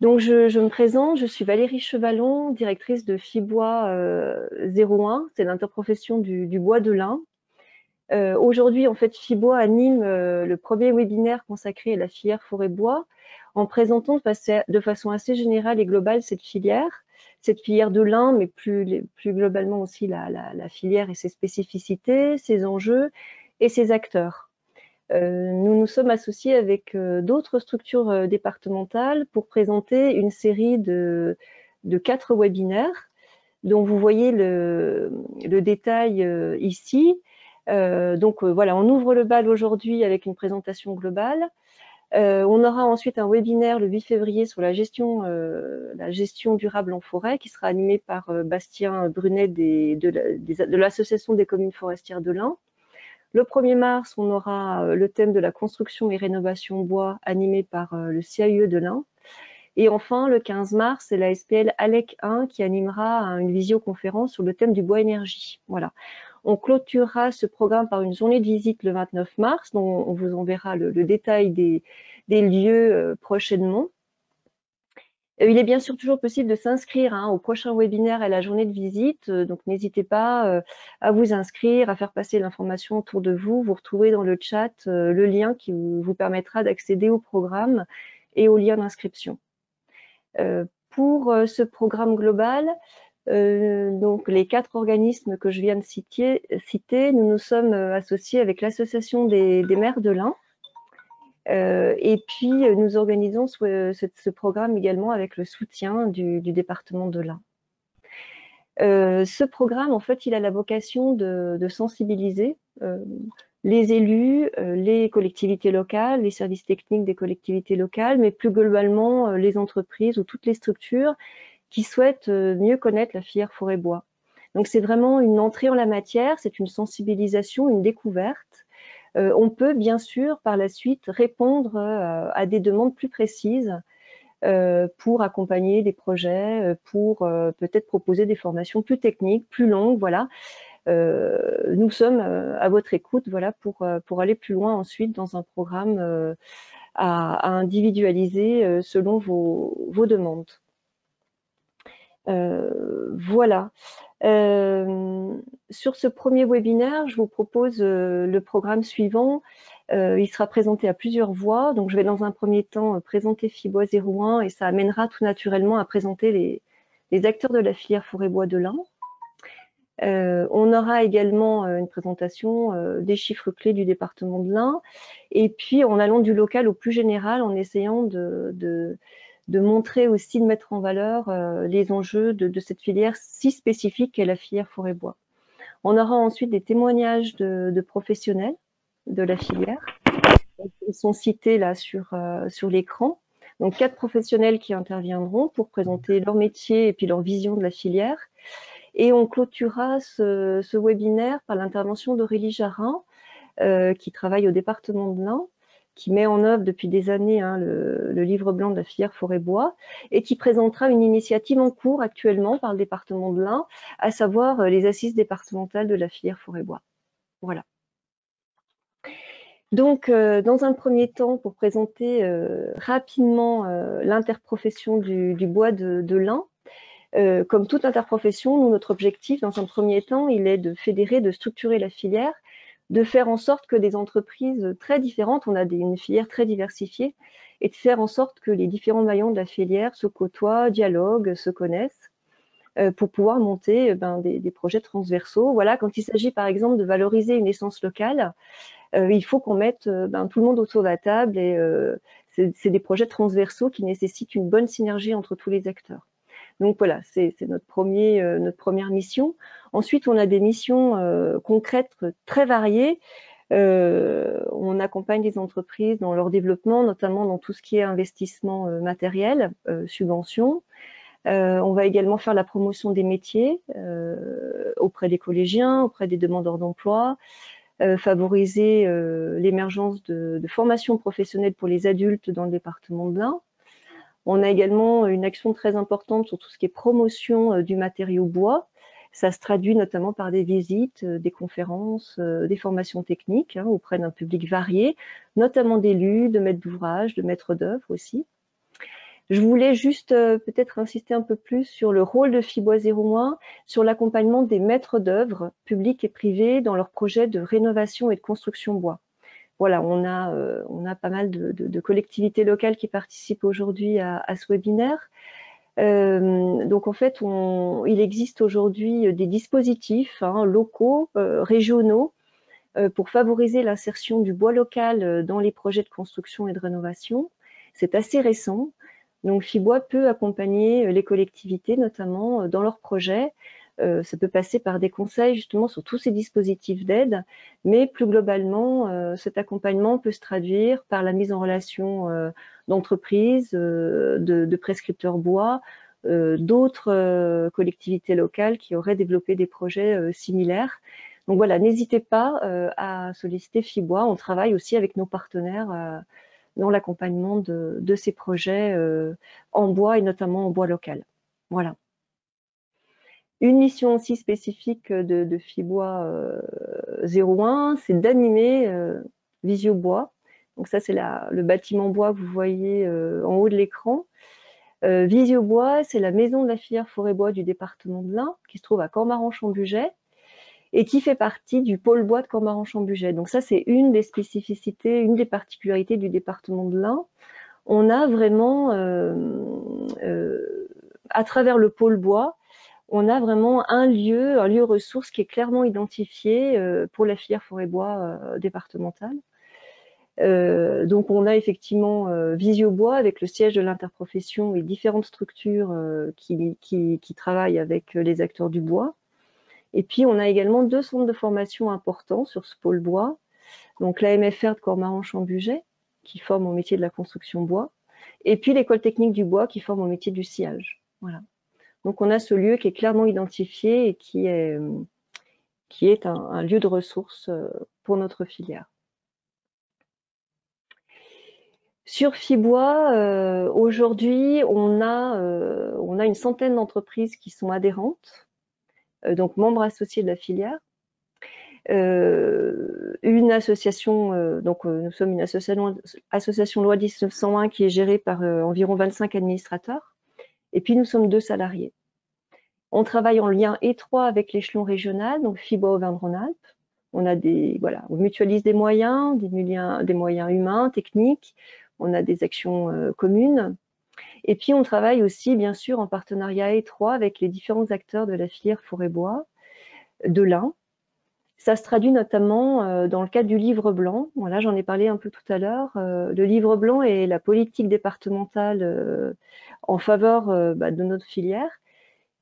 Donc, je me présente, je suis Valérie Chevalon, directrice de FIBois 01, c'est l'interprofession du bois de lin. Aujourd'hui, en fait, FIBois anime le premier webinaire consacré à la filière forêt-bois en présentant de façon assez générale et globale cette filière de lin, mais plus globalement aussi la filière et ses spécificités, ses enjeux et ses acteurs. Nous nous sommes associés avec d'autres structures départementales pour présenter une série de 4 webinaires dont vous voyez le détail ici. Voilà, on ouvre le bal aujourd'hui avec une présentation globale. On aura ensuite un webinaire le 8 février sur la gestion durable en forêt qui sera animé par Bastien Brunet de l'association des communes forestières de l'Ain. Le 1er mars, on aura le thème de la construction et rénovation bois animé par le CAUE de l'Ain. Et enfin, le 15 mars, c'est la SPL ALEC 1 qui animera une visioconférence sur le thème du bois énergie. Voilà. On clôturera ce programme par une journée de visite le 29 mars, dont on vous enverra le détail des lieux prochainement. Il est bien sûr toujours possible de s'inscrire au prochain webinaire et à la journée de visite, donc n'hésitez pas à vous inscrire, à faire passer l'information autour de vous. Vous retrouvez dans le chat le lien qui vous permettra d'accéder au programme et au lien d'inscription. Pour ce programme global, donc les 4 organismes que je viens de citer, nous nous sommes associés avec l'association des maires de l'Ain. Et puis, nous organisons ce programme également avec le soutien du département de l'Ain. Ce programme, en fait, il a la vocation de sensibiliser les élus, les collectivités locales, les services techniques des collectivités locales, mais plus globalement les entreprises ou toutes les structures qui souhaitent mieux connaître la filière forêt-bois. Donc, c'est vraiment une entrée en la matière, c'est une sensibilisation, une découverte. On peut bien sûr par la suite répondre à des demandes plus précises pour accompagner des projets, pour peut-être proposer des formations plus techniques, plus longues, voilà. Nous sommes à votre écoute, voilà, pour aller plus loin ensuite dans un programme à individualiser selon vos demandes. Voilà. Sur ce premier webinaire, je vous propose le programme suivant. Il sera présenté à plusieurs voix. Donc, je vais dans un premier temps présenter FIBois 01 et ça amènera tout naturellement à présenter les acteurs de la filière forêt-bois de l'Ain. On aura également une présentation des chiffres clés du département de l'Ain. Et puis, en allant du local au plus général, en essayant de montrer aussi, de mettre en valeur les enjeux de cette filière si spécifique qu'est la filière forêt-bois. On aura ensuite des témoignages de professionnels de la filière. Ils sont cités là sur l'écran. Donc 4 professionnels qui interviendront pour présenter leur métier et puis leur vision de la filière. Et on clôturera ce webinaire par l'intervention d'Aurélie Jarin, qui travaille au département de l'Ain, qui met en œuvre depuis des années le livre blanc de la filière forêt-bois et qui présentera une initiative en cours actuellement par le département de l'Ain, à savoir les assises départementales de la filière forêt-bois. Voilà. Donc, dans un premier temps, pour présenter rapidement l'interprofession du bois de lin, comme toute interprofession, nous, notre objectif, dans un premier temps, il est de fédérer, de structurer la filière, de faire en sorte que des entreprises très différentes, on a une filière très diversifiée, et de faire en sorte que les différents maillons de la filière se côtoient, dialoguent, se connaissent, pour pouvoir monter des projets transversaux. Voilà, quand il s'agit par exemple de valoriser une essence locale, il faut qu'on mette tout le monde autour de la table et c'est des projets transversaux qui nécessitent une bonne synergie entre tous les acteurs. Donc voilà, c'est notre première mission. Ensuite, on a des missions concrètes très variées. On accompagne les entreprises dans leur développement, notamment dans tout ce qui est investissement matériel, subventions. On va également faire la promotion des métiers auprès des collégiens, auprès des demandeurs d'emploi, favoriser l'émergence de formations professionnelles pour les adultes dans le département de l'Ain. On a également une action très importante sur tout ce qui est promotion du matériau bois. Ça se traduit notamment par des visites, des conférences, des formations techniques auprès d'un public varié, notamment d'élus, de maîtres d'ouvrage, de maîtres d'œuvre aussi. Je voulais juste peut-être insister un peu plus sur le rôle de Fibois 01, sur l'accompagnement des maîtres d'œuvre, publics et privés, dans leurs projets de rénovation et de construction bois. Voilà, on a pas mal de collectivités locales qui participent aujourd'hui à ce webinaire. Donc en fait, il existe aujourd'hui des dispositifs locaux, régionaux, pour favoriser l'insertion du bois local dans les projets de construction et de rénovation. C'est assez récent. Donc Fibois peut accompagner les collectivités, notamment dans leurs projets. Ça peut passer par des conseils justement sur tous ces dispositifs d'aide, mais plus globalement, cet accompagnement peut se traduire par la mise en relation d'entreprises, de prescripteurs bois, d'autres collectivités locales qui auraient développé des projets similaires. Donc voilà, n'hésitez pas à solliciter Fibois. On travaille aussi avec nos partenaires dans l'accompagnement de ces projets en bois et notamment en bois local. Voilà. Une mission aussi spécifique de Fibois 01, c'est d'animer Visiobois. Donc ça, c'est le bâtiment bois que vous voyez en haut de l'écran. Visiobois, c'est la maison de la filière forêt-bois du département de l'Ain, qui se trouve à Cormaran-Champ-Bugey, et qui fait partie du pôle bois de Cormaran-Champ-Bugey. Donc ça, c'est une des spécificités, une des particularités du département de l'Ain. On a vraiment, à travers le pôle bois, on a vraiment un lieu ressource qui est clairement identifié pour la filière forêt-bois départementale. Donc on a effectivement Visiobois avec le siège de l'interprofession et différentes structures qui travaillent avec les acteurs du bois. Et puis on a également 2 centres de formation importants sur ce pôle bois. Donc l'AMFR de Cormaran-Champ-Bugey qui forme au métier de la construction bois, et puis l'école technique du bois qui forme au métier du sciage. Voilà. Donc on a ce lieu qui est clairement identifié et qui est un lieu de ressources pour notre filière. Sur Fibois, aujourd'hui, on a une centaine d'entreprises qui sont adhérentes, donc membres associés de la filière. Une association, nous sommes une association loi 1901 qui est gérée par environ 25 administrateurs, et puis nous sommes 2 salariés. On travaille en lien étroit avec l'échelon régional, donc Fibois Auvergne-Rhône-Alpes. On mutualise des moyens, des moyens humains, techniques. On a des actions communes. Et puis on travaille aussi, bien sûr, en partenariat étroit avec les différents acteurs de la filière forêt-bois de l'Ain. Ça se traduit notamment dans le cadre du livre blanc. Voilà, j'en ai parlé un peu tout à l'heure. Le livre blanc est la politique départementale en faveur de notre filière.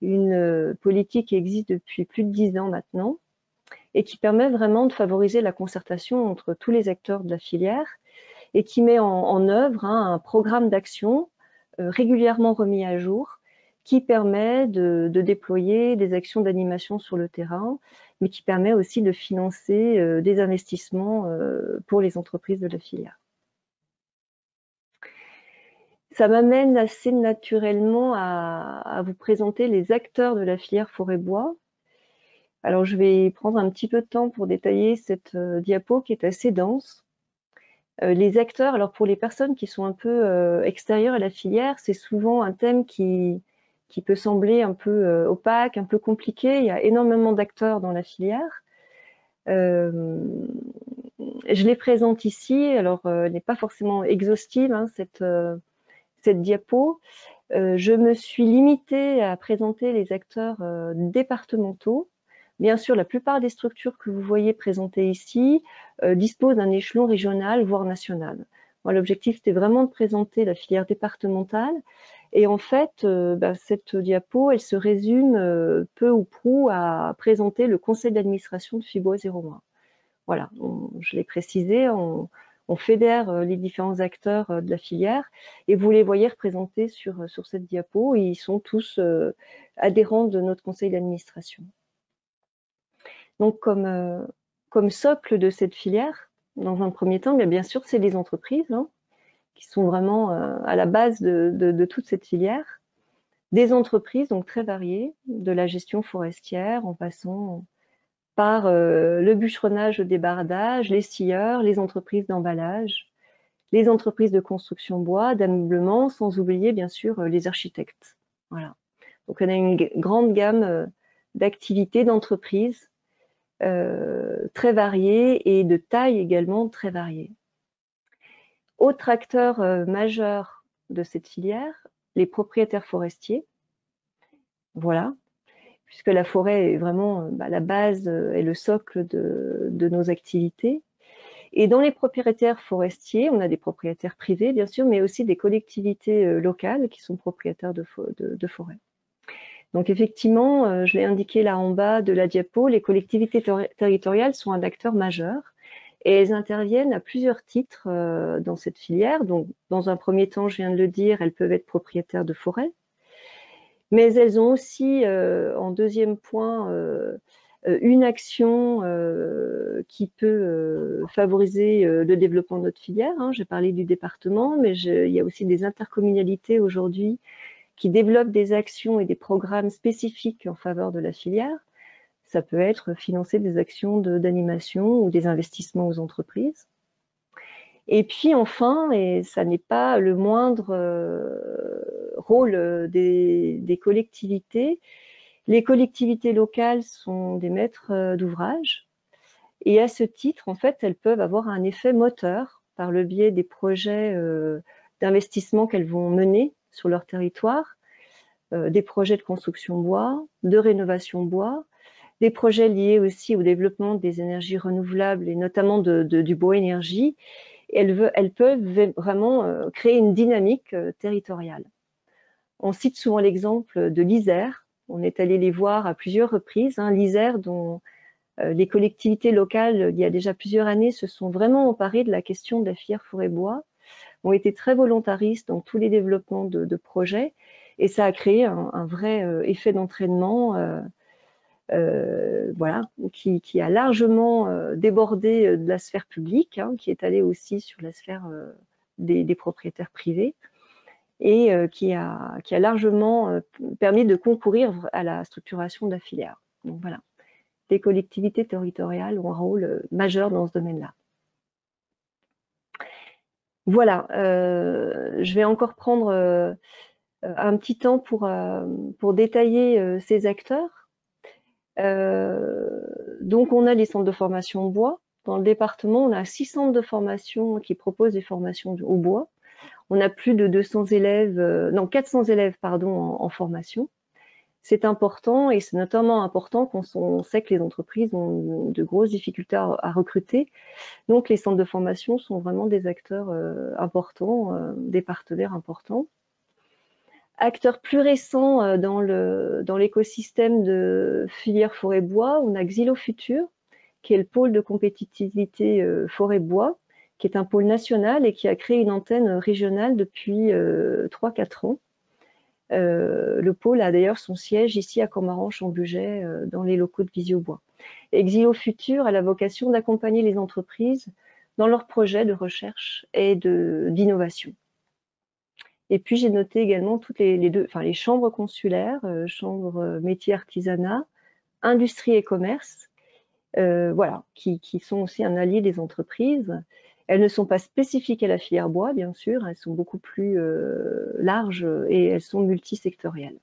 Une politique qui existe depuis plus de 10 ans maintenant et qui permet vraiment de favoriser la concertation entre tous les acteurs de la filière et qui met en œuvre un programme d'action régulièrement remis à jour qui permet de déployer des actions d'animation sur le terrain, mais qui permet aussi de financer des investissements pour les entreprises de la filière. Ça m'amène assez naturellement à vous présenter les acteurs de la filière forêt-bois. Alors, je vais prendre un petit peu de temps pour détailler cette diapo qui est assez dense. Les acteurs, alors pour les personnes qui sont un peu extérieures à la filière, c'est souvent un thème qui peut sembler un peu opaque, un peu compliqué. Il y a énormément d'acteurs dans la filière. Je les présente ici. Alors, elle n'est pas forcément exhaustive, cette diapo. Je me suis limitée à présenter les acteurs départementaux. Bien sûr, la plupart des structures que vous voyez présentées ici disposent d'un échelon régional, voire national. Moi, l'objectif, c'était vraiment de présenter la filière départementale. Et en fait, cette diapo, elle se résume peu ou prou à présenter le conseil d'administration de Fibois 01. Voilà, je l'ai précisé, on fédère les différents acteurs de la filière et vous les voyez représentés sur cette diapo. Et ils sont tous adhérents de notre conseil d'administration. Donc, comme socle de cette filière, dans un premier temps, bien sûr, c'est les entreprises qui sont vraiment à la base de toute cette filière. Des entreprises donc très variées, de la gestion forestière en passant par le bûcheronnage au débardage, les scieurs, les entreprises d'emballage, les entreprises de construction bois, d'ameublement, sans oublier bien sûr les architectes. Voilà. Donc on a une grande gamme d'activités, d'entreprises très variées et de taille également très variées. Autre acteur majeur de cette filière, les propriétaires forestiers. Voilà, puisque la forêt est vraiment la base et le socle de nos activités. Et dans les propriétaires forestiers, on a des propriétaires privés, bien sûr, mais aussi des collectivités locales qui sont propriétaires de forêt. Donc effectivement, je l'ai indiqué là en bas de la diapo, les collectivités territoriales sont un acteur majeur et elles interviennent à plusieurs titres dans cette filière. Donc dans un premier temps, je viens de le dire, elles peuvent être propriétaires de forêt, mais elles ont aussi, en deuxième point, une action qui peut favoriser le développement de notre filière. Hein. J'ai parlé du département, mais il y a aussi des intercommunalités aujourd'hui qui développent des actions et des programmes spécifiques en faveur de la filière. Ça peut être financer des actions d'animation ou des investissements aux entreprises. Et puis enfin, et ça n'est pas le moindre rôle des collectivités, les collectivités locales sont des maîtres d'ouvrage. Et à ce titre, en fait, elles peuvent avoir un effet moteur par le biais des projets d'investissement qu'elles vont mener sur leur territoire, des projets de construction bois, de rénovation bois, des projets liés aussi au développement des énergies renouvelables et notamment du bois énergie. Elles peuvent vraiment créer une dynamique territoriale. On cite souvent l'exemple de l'Isère. On est allé les voir à plusieurs reprises. Hein, l'Isère, dont les collectivités locales, il y a déjà plusieurs années, se sont vraiment emparées de la question de la filière forêt-bois, ont été très volontaristes dans tous les développements de projets, et ça a créé un vrai effet d'entraînement voilà, qui a largement débordé de la sphère publique, hein, qui est allé aussi sur la sphère des propriétaires privés, et qui a largement permis de concourir à la structuration de la filière. Donc voilà, les collectivités territoriales ont un rôle majeur dans ce domaine-là. Voilà, je vais encore prendre un petit temps pour détailler ces acteurs. Donc on a les centres de formation bois. Dans le département, on a 6 centres de formation qui proposent des formations au bois. On a plus de 200 élèves, non 400 élèves pardon, en formation. C'est important et c'est notamment important quand on sait que les entreprises ont de grosses difficultés à recruter. Donc les centres de formation sont vraiment des acteurs importants, des partenaires importants. Acteurs plus récents dans l'écosystème de filière forêt-bois, on a Xylofutur, qui est le pôle de compétitivité forêt-bois, qui est un pôle national et qui a créé une antenne régionale depuis 3-4 ans. Le pôle a d'ailleurs son siège ici à Cormaranche-en-Bugey, dans les locaux de Visiobois. Et Xylofutur a la vocation d'accompagner les entreprises dans leurs projets de recherche et d'innovation. Et puis j'ai noté également toutes les chambres consulaires, chambres métiers artisanat, industrie et commerce, voilà, qui sont aussi un allié des entreprises. Elles ne sont pas spécifiques à la filière bois, bien sûr, elles sont beaucoup plus larges et elles sont multisectorielles.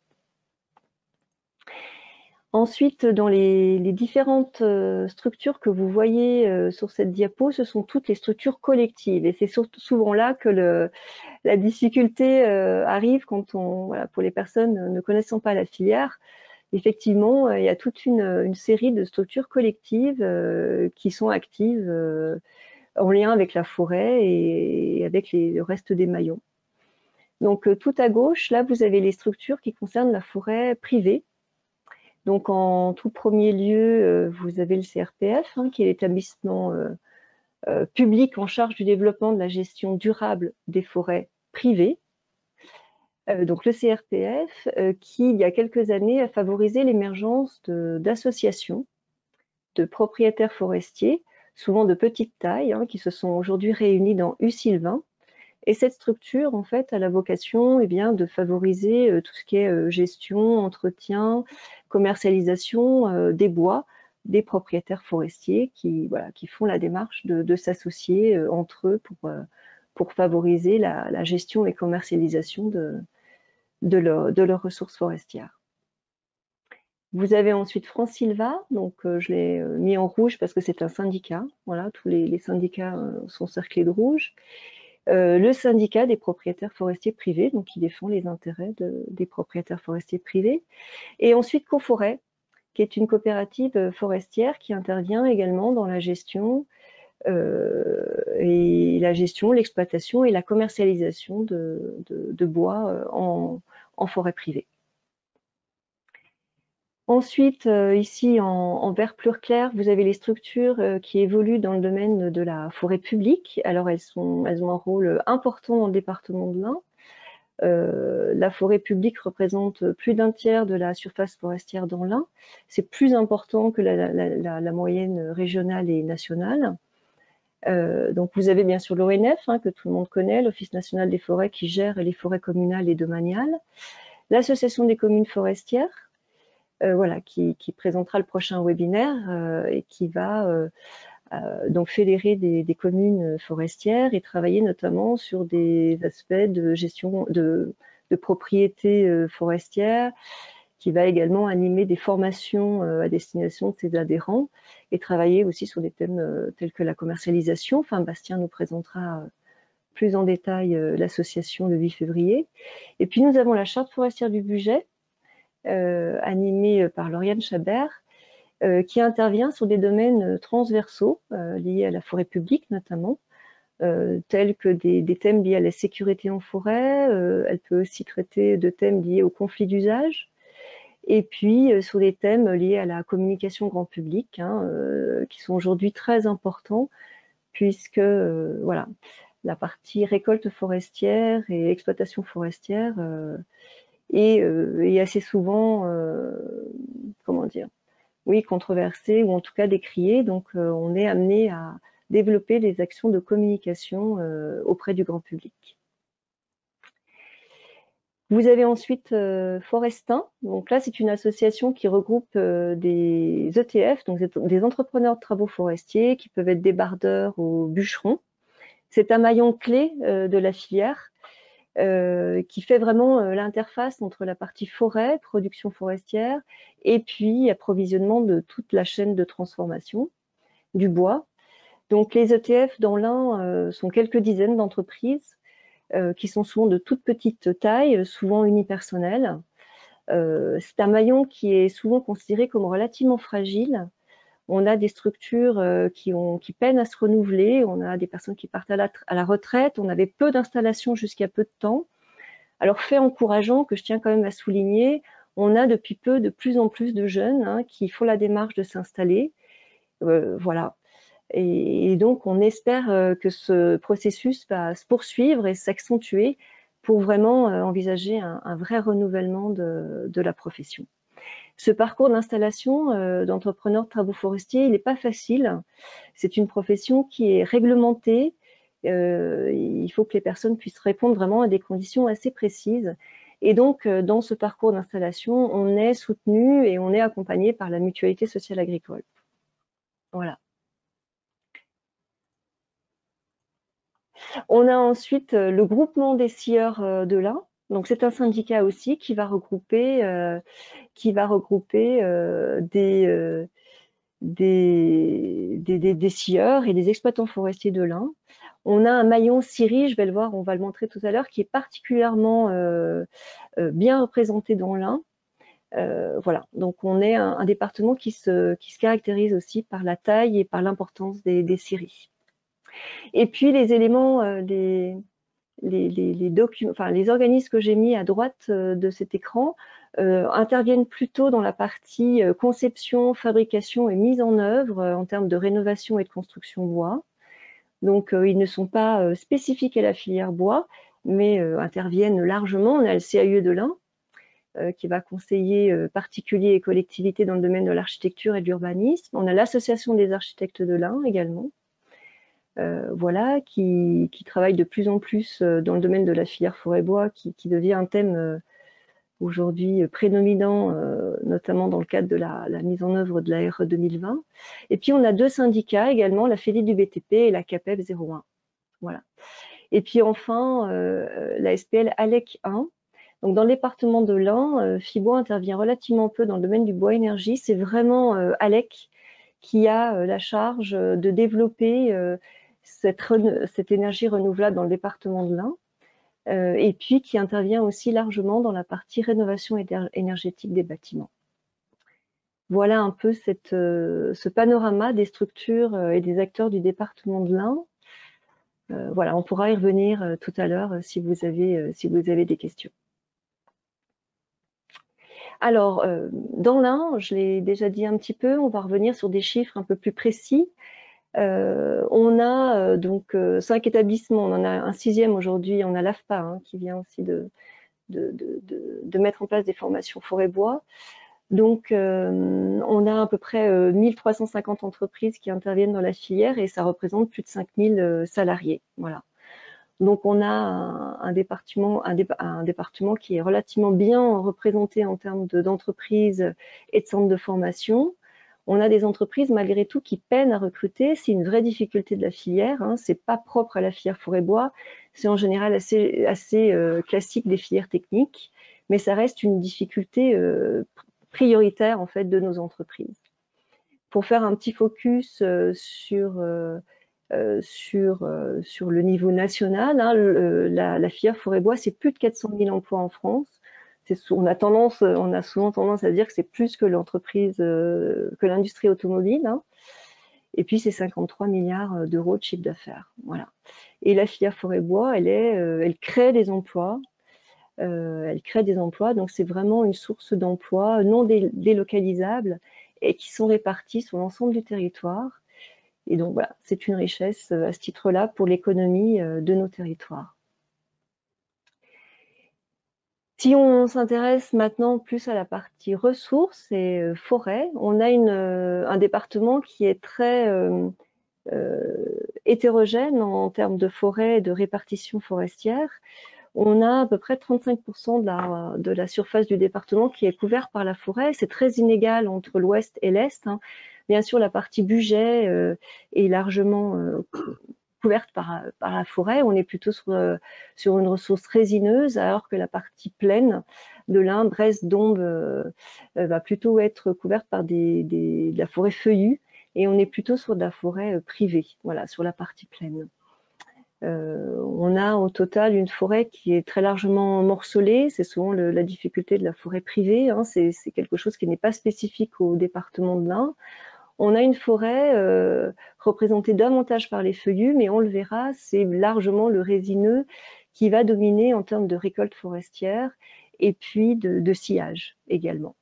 Ensuite, dans les différentes structures que vous voyez sur cette diapo, ce sont toutes les structures collectives. Et c'est souvent là que la difficulté arrive quand voilà, pour les personnes ne connaissant pas la filière. Effectivement, il y a toute une série de structures collectives qui sont actives en lien avec la forêt et avec le reste des maillons. Donc, tout à gauche, là, vous avez les structures qui concernent la forêt privée. Donc, en tout premier lieu, vous avez le CRPF, hein, qui est l'établissement public en charge du développement de la gestion durable des forêts privées. Donc, le CRPF, qui, il y a quelques années, a favorisé l'émergence d'associations de propriétaires forestiers, souvent de petite taille, hein, qui se sont aujourd'hui réunis dans U-Sylvain. Et cette structure, en fait, a la vocation de favoriser tout ce qui est gestion, entretien, commercialisation des bois des propriétaires forestiers qui font la démarche de s'associer entre eux pour favoriser la gestion et commercialisation de leurs ressources forestières. Vous avez ensuite France Silva, donc je l'ai mis en rouge parce que c'est un syndicat. Voilà, tous les syndicats sont cerclés de rouge. Le syndicat des propriétaires forestiers privés, donc qui défend les intérêts des propriétaires forestiers privés. Et ensuite Coforêt, qui est une coopérative forestière qui intervient également dans la gestion, l'exploitation et la commercialisation de bois en forêt privée. Ensuite, ici en vert plus clair, vous avez les structures qui évoluent dans le domaine de la forêt publique. Alors elles ont un rôle important dans le département de l'Ain. La forêt publique représente plus d'un tiers de la surface forestière dans l'Ain. C'est plus important que la moyenne régionale et nationale. Donc vous avez bien sûr l'ONF, que tout le monde connaît, l'Office national des forêts qui gère les forêts communales et domaniales. L'Association des communes forestières, voilà, qui présentera le prochain webinaire et qui va donc fédérer des communes forestières et travailler notamment sur des aspects de gestion de propriété forestière, qui va également animer des formations à destination de ses adhérents et travailler aussi sur des thèmes tels que la commercialisation. Enfin, Bastien nous présentera plus en détail l'association le 8 février. Et puis nous avons la charte forestière du budget, animée par Lauriane Chabert, qui intervient sur des domaines transversaux liés à la forêt publique notamment, tels que des thèmes liés à la sécurité en forêt. Elle peut aussi traiter de thèmes liés aux conflits d'usage, et puis sur des thèmes liés à la communication grand public, qui sont aujourd'hui très importants, puisque voilà, la partie récolte forestière et exploitation forestière est assez souvent, comment dire, oui, controversée ou en tout cas décriée. Donc on est amené à développer des actions de communication auprès du grand public. Vous avez ensuite Forestin. Donc là, c'est une association qui regroupe des ETF, donc des entrepreneurs de travaux forestiers, qui peuvent être des bardeurs ou bûcherons. C'est un maillon clé de la filière qui fait vraiment l'interface entre la partie forêt, production forestière, et puis approvisionnement de toute la chaîne de transformation du bois. Donc les ETF dans l'Ain sont quelques dizaines d'entreprises qui sont souvent de toute petite taille, souvent unipersonnelles. C'est un maillon qui est souvent considéré comme relativement fragile. On a des structures qui peinent à se renouveler, on a des personnes qui partent à la retraite, on avait peu d'installations jusqu'à peu de temps. Alors, fait encourageant que je tiens quand même à souligner, on a depuis peu de plus en plus de jeunes qui font la démarche de s'installer. Voilà. Et donc, on espère que ce processus va se poursuivre et s'accentuer pour vraiment envisager un vrai renouvellement de la profession. Ce parcours d'installation d'entrepreneurs de travaux forestiers, il n'est pas facile. C'est une profession qui est réglementée. Il faut que les personnes puissent répondre vraiment à des conditions assez précises. Et donc, dans ce parcours d'installation, on est soutenu et on est accompagné par la Mutualité sociale agricole. Voilà. On a ensuite le groupement des scieurs de l'Ain. Donc c'est un syndicat aussi qui va regrouper des scieurs et des exploitants forestiers de l'Ain. On a un maillon scierie, je vais le voir, on va le montrer tout à l'heure, qui est particulièrement bien représenté dans l'Ain. Voilà, donc on est un département qui se caractérise aussi par la taille et par l'importance des scieries. Et puis les éléments, les organismes que j'ai mis à droite de cet écran interviennent plutôt dans la partie conception, fabrication et mise en œuvre en termes de rénovation et de construction bois. Donc ils ne sont pas spécifiques à la filière bois, mais interviennent largement. On a le CAUE de l'Ain qui va conseiller particuliers et collectivités dans le domaine de l'architecture et de l'urbanisme. On a l'Association des architectes de l'Ain également. Voilà, qui travaille de plus en plus dans le domaine de la filière forêt-bois, qui devient un thème aujourd'hui prédominant, notamment dans le cadre de la mise en œuvre de la RE 2020. Et puis on a deux syndicats également, la FELI du BTP et la CAPEB 01. Voilà. Et puis enfin, la SPL ALEC 1. Donc, dans le département de l'Ain, Fibois intervient relativement peu dans le domaine du bois énergie. C'est vraiment ALEC qui a la charge de développer cette énergie renouvelable dans le département de l'Ain, et puis qui intervient aussi largement dans la partie rénovation énergétique des bâtiments. Voilà un peu ce panorama des structures et des acteurs du département de l'Ain. Voilà, on pourra y revenir tout à l'heure si vous avez des questions. Alors, dans l'Ain, je l'ai déjà dit un petit peu, on va revenir sur des chiffres un peu plus précis. On a donc 5 établissements, on en a un 6e aujourd'hui, on a l'AFPA hein, qui vient aussi de mettre en place des formations forêt-bois. Donc, on a à peu près 1350 entreprises qui interviennent dans la filière et ça représente plus de 5000 salariés. Voilà. Donc, on a un département qui est relativement bien représenté en termes d'entreprises et de centres de formation. On a des entreprises, malgré tout, qui peinent à recruter. C'est une vraie difficulté de la filière. Hein. C'est pas propre à la filière forêt-bois. C'est en général assez classique des filières techniques. Mais ça reste une difficulté prioritaire, en fait, de nos entreprises. Pour faire un petit focus sur le niveau national, hein, la filière forêt-bois, c'est plus de 400 000 emplois en France. On a souvent tendance à dire que c'est plus que l'industrie automobile. Hein. Et puis, c'est 53 milliards d'euros de chiffre d'affaires. Voilà. Et la filière forêt-bois, elle crée des emplois. Donc c'est vraiment une source d'emplois non délocalisables et qui sont répartis sur l'ensemble du territoire. Et donc voilà, c'est une richesse à ce titre-là pour l'économie de nos territoires. Si on s'intéresse maintenant plus à la partie ressources et forêt, on a un département qui est très hétérogène en termes de forêt et de répartition forestière. On a à peu près 35% de la surface du département qui est couverte par la forêt. C'est très inégal entre l'ouest et l'est. Hein. Bien sûr, la partie Bugey est largement couverte par la forêt. On est plutôt sur une ressource résineuse, alors que la partie plaine de l'Ain, Brest, Dombes, va plutôt être couverte par de la forêt feuillue. Et on est plutôt sur de la forêt privée, voilà, sur la partie plaine. On a au total une forêt qui est très largement morcelée. C'est souvent la difficulté de la forêt privée. Hein. C'est quelque chose qui n'est pas spécifique au département de l'Ain. On a une forêt représentée davantage par les feuillus, mais on le verra, c'est largement le résineux qui va dominer en termes de récolte forestière et puis de sillage également.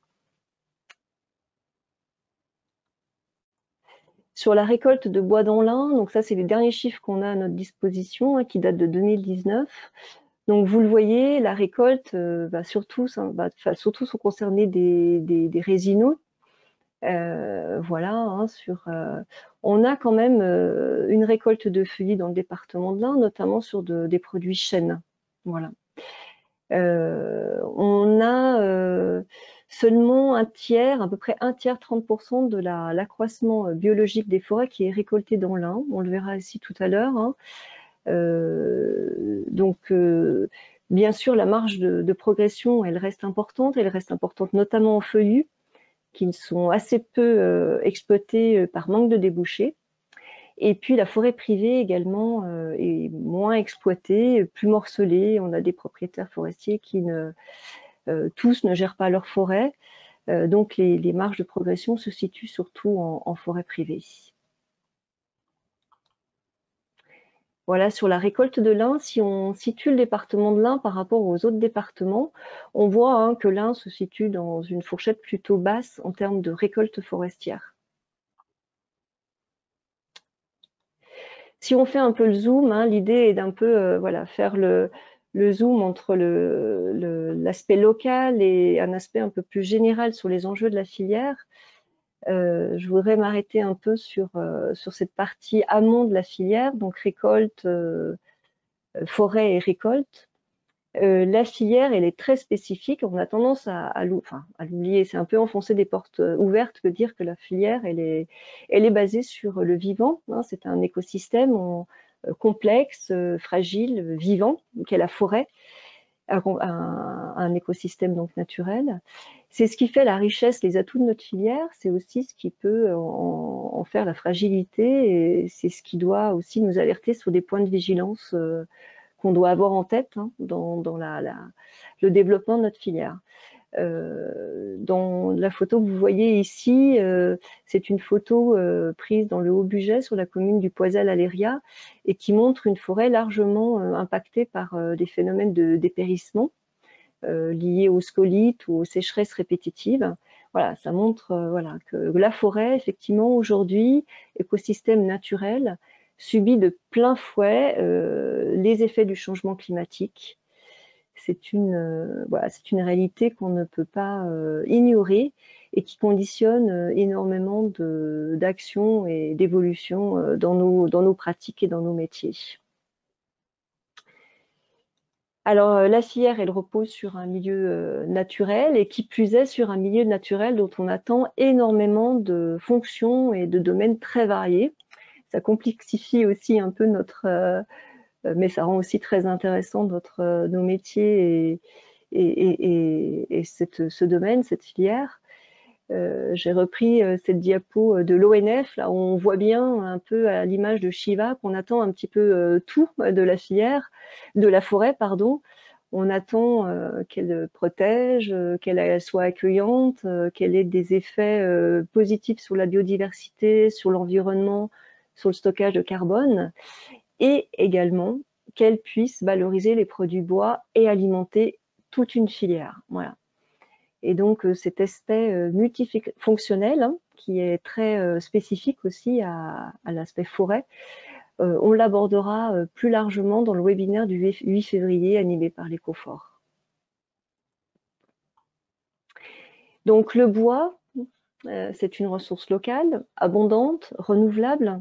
Sur la récolte de bois dans l'Ain, donc ça c'est les derniers chiffres qu'on a à notre disposition, hein, qui datent de 2019. Donc vous le voyez, la récolte va surtout sont concernés des résineux. Voilà, hein, on a quand même une récolte de feuillus dans le département de l'Ain, notamment sur des produits chênes. Voilà. On a seulement un tiers, à peu près un tiers, 30% de l'accroissement biologique des forêts qui est récolté dans l'Ain. On le verra ici tout à l'heure. Hein. Donc, bien sûr, la marge de progression, elle reste importante notamment en feuillus, qui sont assez peu exploités par manque de débouchés. Et puis la forêt privée également est moins exploitée, plus morcelée. On a des propriétaires forestiers qui tous ne gèrent pas leur forêt. Donc les marges de progression se situent surtout en forêt privée. Voilà, sur la récolte de l'Ain, si on situe le département de l'Ain par rapport aux autres départements, on voit hein, que l'Ain se situe dans une fourchette plutôt basse en termes de récolte forestière. Si on fait un peu le zoom, hein, l'idée est d'un peu voilà, faire le zoom entre l'aspect local et un aspect un peu plus général sur les enjeux de la filière. Je voudrais m'arrêter un peu sur cette partie amont de la filière, donc récolte, forêt et récolte. La filière, elle est très spécifique. On a tendance à l'oublier. C'est un peu enfoncer des portes ouvertes que dire que la filière, elle est basée sur le vivant. Hein, c'est un écosystème. complexe, fragile, vivant, qu'est la forêt, un écosystème donc naturel. C'est ce qui fait la richesse, les atouts de notre filière, c'est aussi ce qui peut en faire la fragilité, et c'est ce qui doit aussi nous alerter sur des points de vigilance qu'on doit avoir en tête dans le développement de notre filière. Dans la photo que vous voyez ici, c'est une photo prise dans le Haut-Bugey sur la commune du Poisel à Léria et qui montre une forêt largement impactée par des phénomènes de dépérissement liés aux scolytes ou aux sécheresses répétitives. Voilà, ça montre que la forêt, effectivement, aujourd'hui, écosystème naturel, subit de plein fouet les effets du changement climatique. C'est une réalité qu'on ne peut pas ignorer et qui conditionne énormément d'actions et d'évolutions dans nos pratiques et dans nos métiers. Alors, la filière, elle repose sur un milieu naturel et qui plus est sur un milieu naturel dont on attend énormément de fonctions et de domaines très variés. Ça complexifie aussi un peu mais ça rend aussi très intéressant nos métiers et ce domaine, cette filière. J'ai repris cette diapo de l'ONF, là où on voit bien un peu à l'image de Shiva qu'on attend un petit peu tout de la filière, de la forêt, pardon. On attend qu'elle protège, qu'elle soit accueillante, qu'elle ait des effets positifs sur la biodiversité, sur l'environnement, sur le stockage de carbone, et également qu'elle puisse valoriser les produits bois et alimenter toute une filière. Voilà. Et donc cet aspect multifonctionnel qui est très spécifique aussi à l'aspect forêt, on l'abordera plus largement dans le webinaire du 8 février animé par l'Ecofort. Donc le bois, c'est une ressource locale, abondante, renouvelable.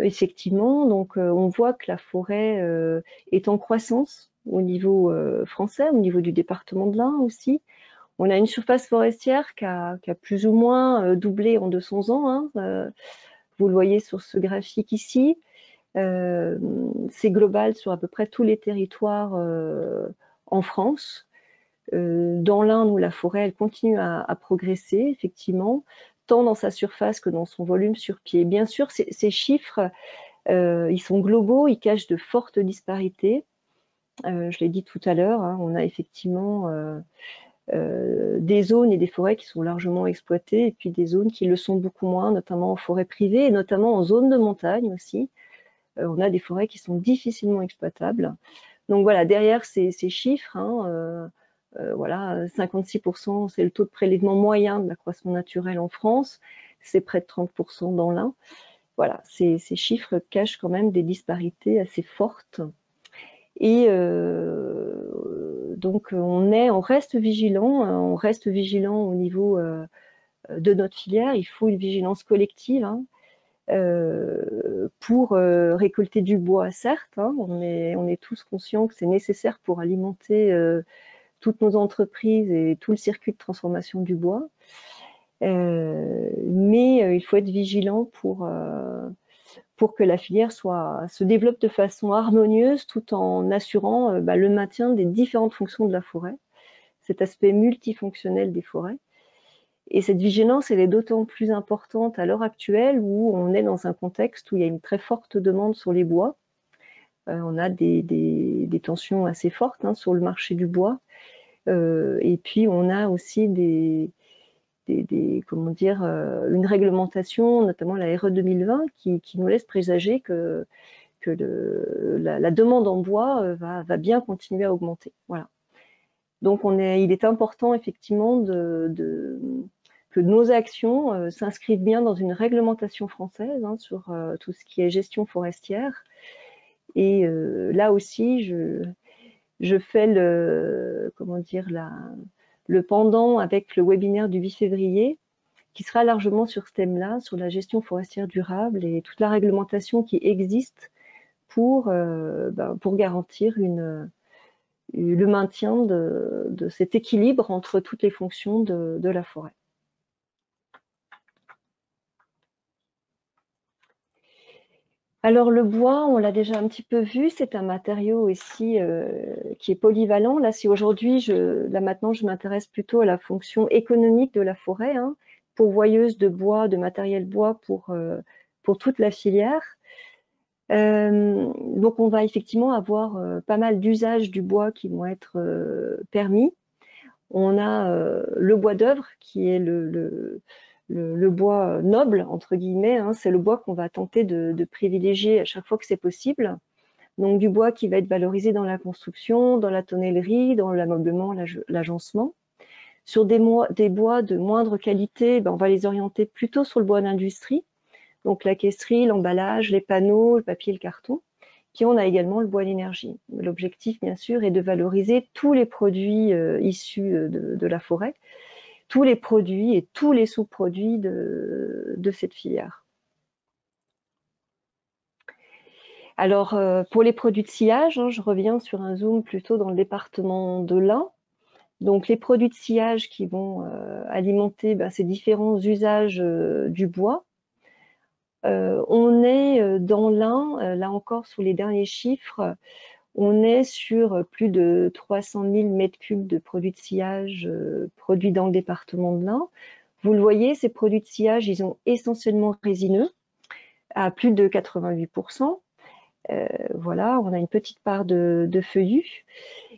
Effectivement, donc on voit que la forêt est en croissance au niveau français, au niveau du département de l'Ain aussi. On a une surface forestière qui a plus ou moins doublé en 200 ans. Vous le voyez sur ce graphique ici. C'est global sur à peu près tous les territoires en France. Dans l'Ain, où la forêt, elle continue à progresser, effectivement, tant dans sa surface que dans son volume sur pied. Bien sûr, ces chiffres, ils sont globaux, ils cachent de fortes disparités. Je l'ai dit tout à l'heure, on a effectivement des zones et des forêts qui sont largement exploitées, et puis des zones qui le sont beaucoup moins, notamment en forêt privée, et notamment en zone de montagne aussi. On a des forêts qui sont difficilement exploitables. Donc voilà, derrière ces chiffres, voilà, 56%, c'est le taux de prélèvement moyen de l'accroissement naturel en France, c'est près de 30% dans l'Ain. Voilà, ces chiffres cachent quand même des disparités assez fortes. Et donc on reste vigilant au niveau de notre filière. Il faut une vigilance collective pour récolter du bois, certes. On est tous conscients que c'est nécessaire pour alimenter toutes nos entreprises et tout le circuit de transformation du bois. Mais il faut être vigilant pour que la filière se développe de façon harmonieuse tout en assurant le maintien des différentes fonctions de la forêt, cet aspect multifonctionnel des forêts. Et cette vigilance, elle est d'autant plus importante à l'heure actuelle où on est dans un contexte où il y a une très forte demande sur les bois. On a des tensions assez fortes sur le marché du bois. Et puis on a aussi une réglementation, notamment la RE 2020, qui nous laisse présager que la demande en bois va bien continuer à augmenter. Voilà. Donc il est important effectivement que nos actions s'inscrivent bien dans une réglementation française sur tout ce qui est gestion forestière. Et là aussi, je fais le pendant avec le webinaire du 8 février, qui sera largement sur ce thème-là, sur la gestion forestière durable et toute la réglementation qui existe pour garantir le maintien de cet équilibre entre toutes les fonctions de la forêt. Alors le bois, on l'a déjà un petit peu vu, c'est un matériau aussi qui est polyvalent. Là, si aujourd'hui, là maintenant, je m'intéresse plutôt à la fonction économique de la forêt, hein, pourvoyeuse de bois, de matériel bois pour toute la filière. Donc on va effectivement avoir pas mal d'usages du bois qui vont être permis. On a le bois d'œuvre qui est le bois noble, entre guillemets, hein, c'est le bois qu'on va tenter de privilégier à chaque fois que c'est possible. Donc du bois qui va être valorisé dans la construction, dans la tonnellerie, dans l'ameublement, l'agencement. Sur des bois de moindre qualité, ben, on va les orienter plutôt sur le bois d'industrie, donc la caisserie, l'emballage, les panneaux, le papier, le carton. Puis on a également le bois d'énergie. L'objectif, bien sûr, est de valoriser tous les produits issus de la forêt, tous les produits et tous les sous-produits de cette filière. Alors, pour les produits de sciage, hein, je reviens sur un zoom plutôt dans le département de l'Ain. Donc, les produits de sciage qui vont alimenter ces différents usages du bois. On est dans l'Ain, là encore, sous les derniers chiffres, on est sur plus de 300 000 mètres cubes de produits de sciage produits dans le département de l'Ain. Vous le voyez, ces produits de sciage, ils sont essentiellement résineux, à plus de 88%. Voilà, on a une petite part de feuillus.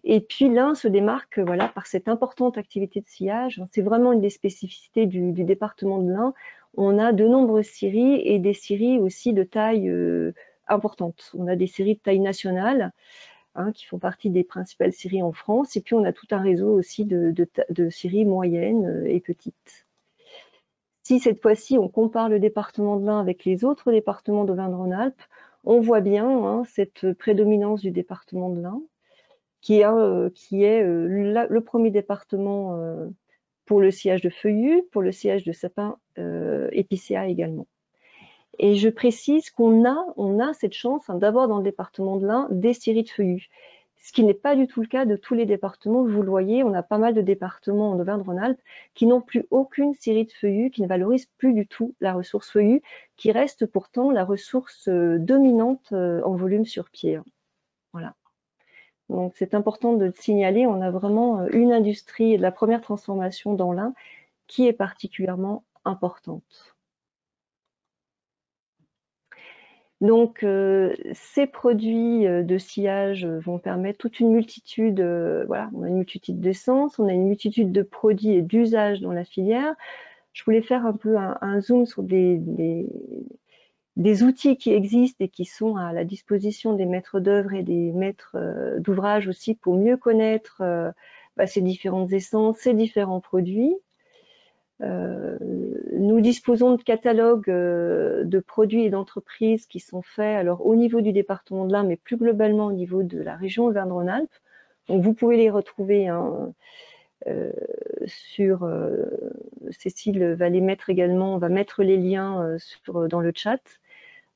Et puis l'Ain se démarque voilà, par cette importante activité de sciage. C'est vraiment une des spécificités du département de l'Ain. On a de nombreuses scieries et des scieries aussi de taille importante. On a des scieries de taille nationale hein, qui font partie des principales scieries en France. Et puis on a tout un réseau aussi de scieries moyennes et petites. Si cette fois-ci on compare le département de l'Ain avec les autres départements d'Auvergne-Rhône-Alpes, on voit bien hein, cette prédominance du département de l'Ain, qui est le premier département pour le sciage de feuillus, pour le sciage de sapins épicéas également. Et je précise qu'on a cette chance hein, d'avoir dans le département de l'Ain des scieries de feuillus, ce qui n'est pas du tout le cas de tous les départements. Vous le voyez, on a pas mal de départements en Auvergne-Rhône-Alpes qui n'ont plus aucune scierie de feuillus, qui ne valorisent plus du tout la ressource feuillus, qui reste pourtant la ressource dominante en volume sur pied. Voilà. Donc c'est important de le signaler, on a vraiment une industrie de la première transformation dans l'Ain qui est particulièrement importante. Donc ces produits de sciage vont permettre toute une multitude, voilà, on a une multitude d'essences, on a une multitude de produits et d'usages dans la filière. Je voulais faire un peu un zoom sur des outils qui existent et qui sont à la disposition des maîtres d'œuvre et des maîtres d'ouvrage aussi pour mieux connaître ces différentes essences, ces différents produits. Nous disposons de catalogues de produits et d'entreprises qui sont faits alors au niveau du département de l'Ain, mais plus globalement au niveau de la région Auvergne-Rhône-Alpes. Donc vous pouvez les retrouver hein, sur Cécile va les mettre également, on va mettre les liens dans le chat.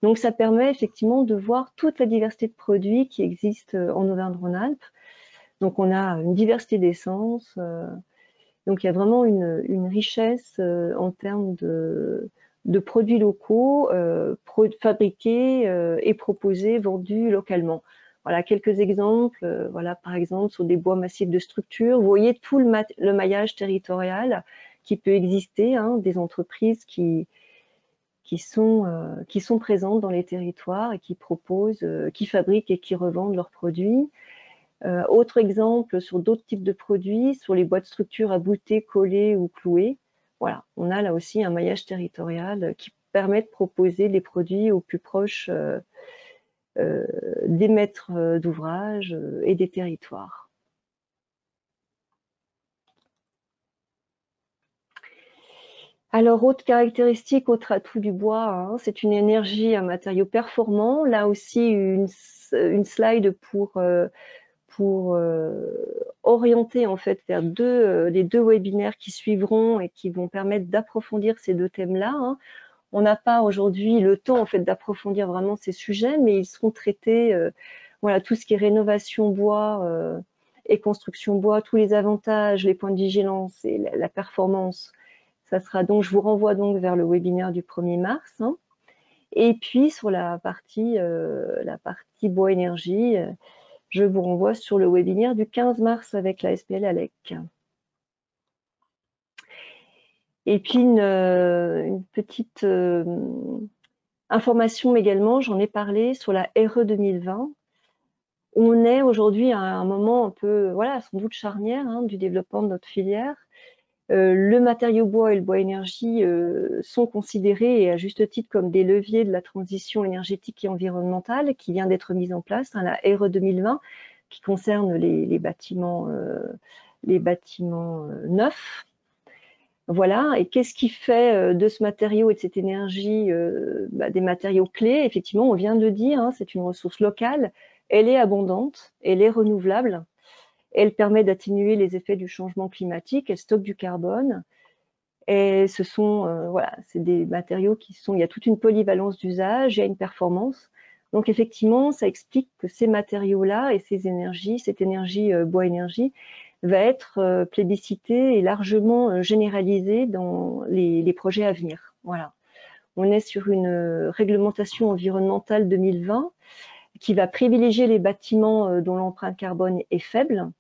Donc ça permet effectivement de voir toute la diversité de produits qui existent en Auvergne-Rhône-Alpes. Donc on a une diversité d'essences. Donc il y a vraiment une richesse en termes de produits locaux fabriqués et proposés, vendus localement. Voilà quelques exemples. Voilà par exemple sur des bois massifs de structure. Vous voyez tout le maillage territorial qui peut exister, hein, des entreprises qui sont présentes dans les territoires et qui proposent, qui fabriquent et qui revendent leurs produits. Autre exemple sur d'autres types de produits, sur les bois de structure à bouter, coller ou clouer. Voilà, on a là aussi un maillage territorial qui permet de proposer des produits au plus proche des maîtres d'ouvrage et des territoires. Alors, autre caractéristique, autre atout du bois, hein, c'est une énergie, un matériau performant. Là aussi, une slide pour orienter en fait vers les deux webinaires qui suivront et qui vont permettre d'approfondir ces deux thèmes-là. Hein. On n'a pas aujourd'hui le temps en fait d'approfondir vraiment ces sujets, mais ils seront traités. Voilà, tout ce qui est rénovation bois et construction bois, tous les avantages, les points de vigilance et la performance. Ça sera donc, je vous renvoie donc vers le webinaire du 1er mars. Hein. Et puis sur la partie bois énergie, je vous renvoie sur le webinaire du 15 mars avec la SPL ALEC. Et puis une petite information également, j'en ai parlé sur la RE 2020. On est aujourd'hui à un moment un peu, voilà, sans doute charnière du développement de notre filière. Le matériau bois et le bois énergie sont considérés, et à juste titre, comme des leviers de la transition énergétique et environnementale qui vient d'être mise en place, la RE 2020, qui concerne les bâtiments neufs. Voilà, et qu'est-ce qui fait de ce matériau et de cette énergie des matériaux clés? Effectivement, on vient de le dire, c'est une ressource locale, elle est abondante, elle est renouvelable, elle permet d'atténuer les effets du changement climatique, elle stocke du carbone, et ce sont, voilà, c'est des matériaux il y a toute une polyvalence d'usage, il y a une performance. Donc effectivement, ça explique que ces matériaux-là et ces énergies, cette énergie bois-énergie, va être plébiscitée et largement généralisée dans les projets à venir. Voilà. On est sur une réglementation environnementale 2020 qui va privilégier les bâtiments dont l'empreinte carbone est faible.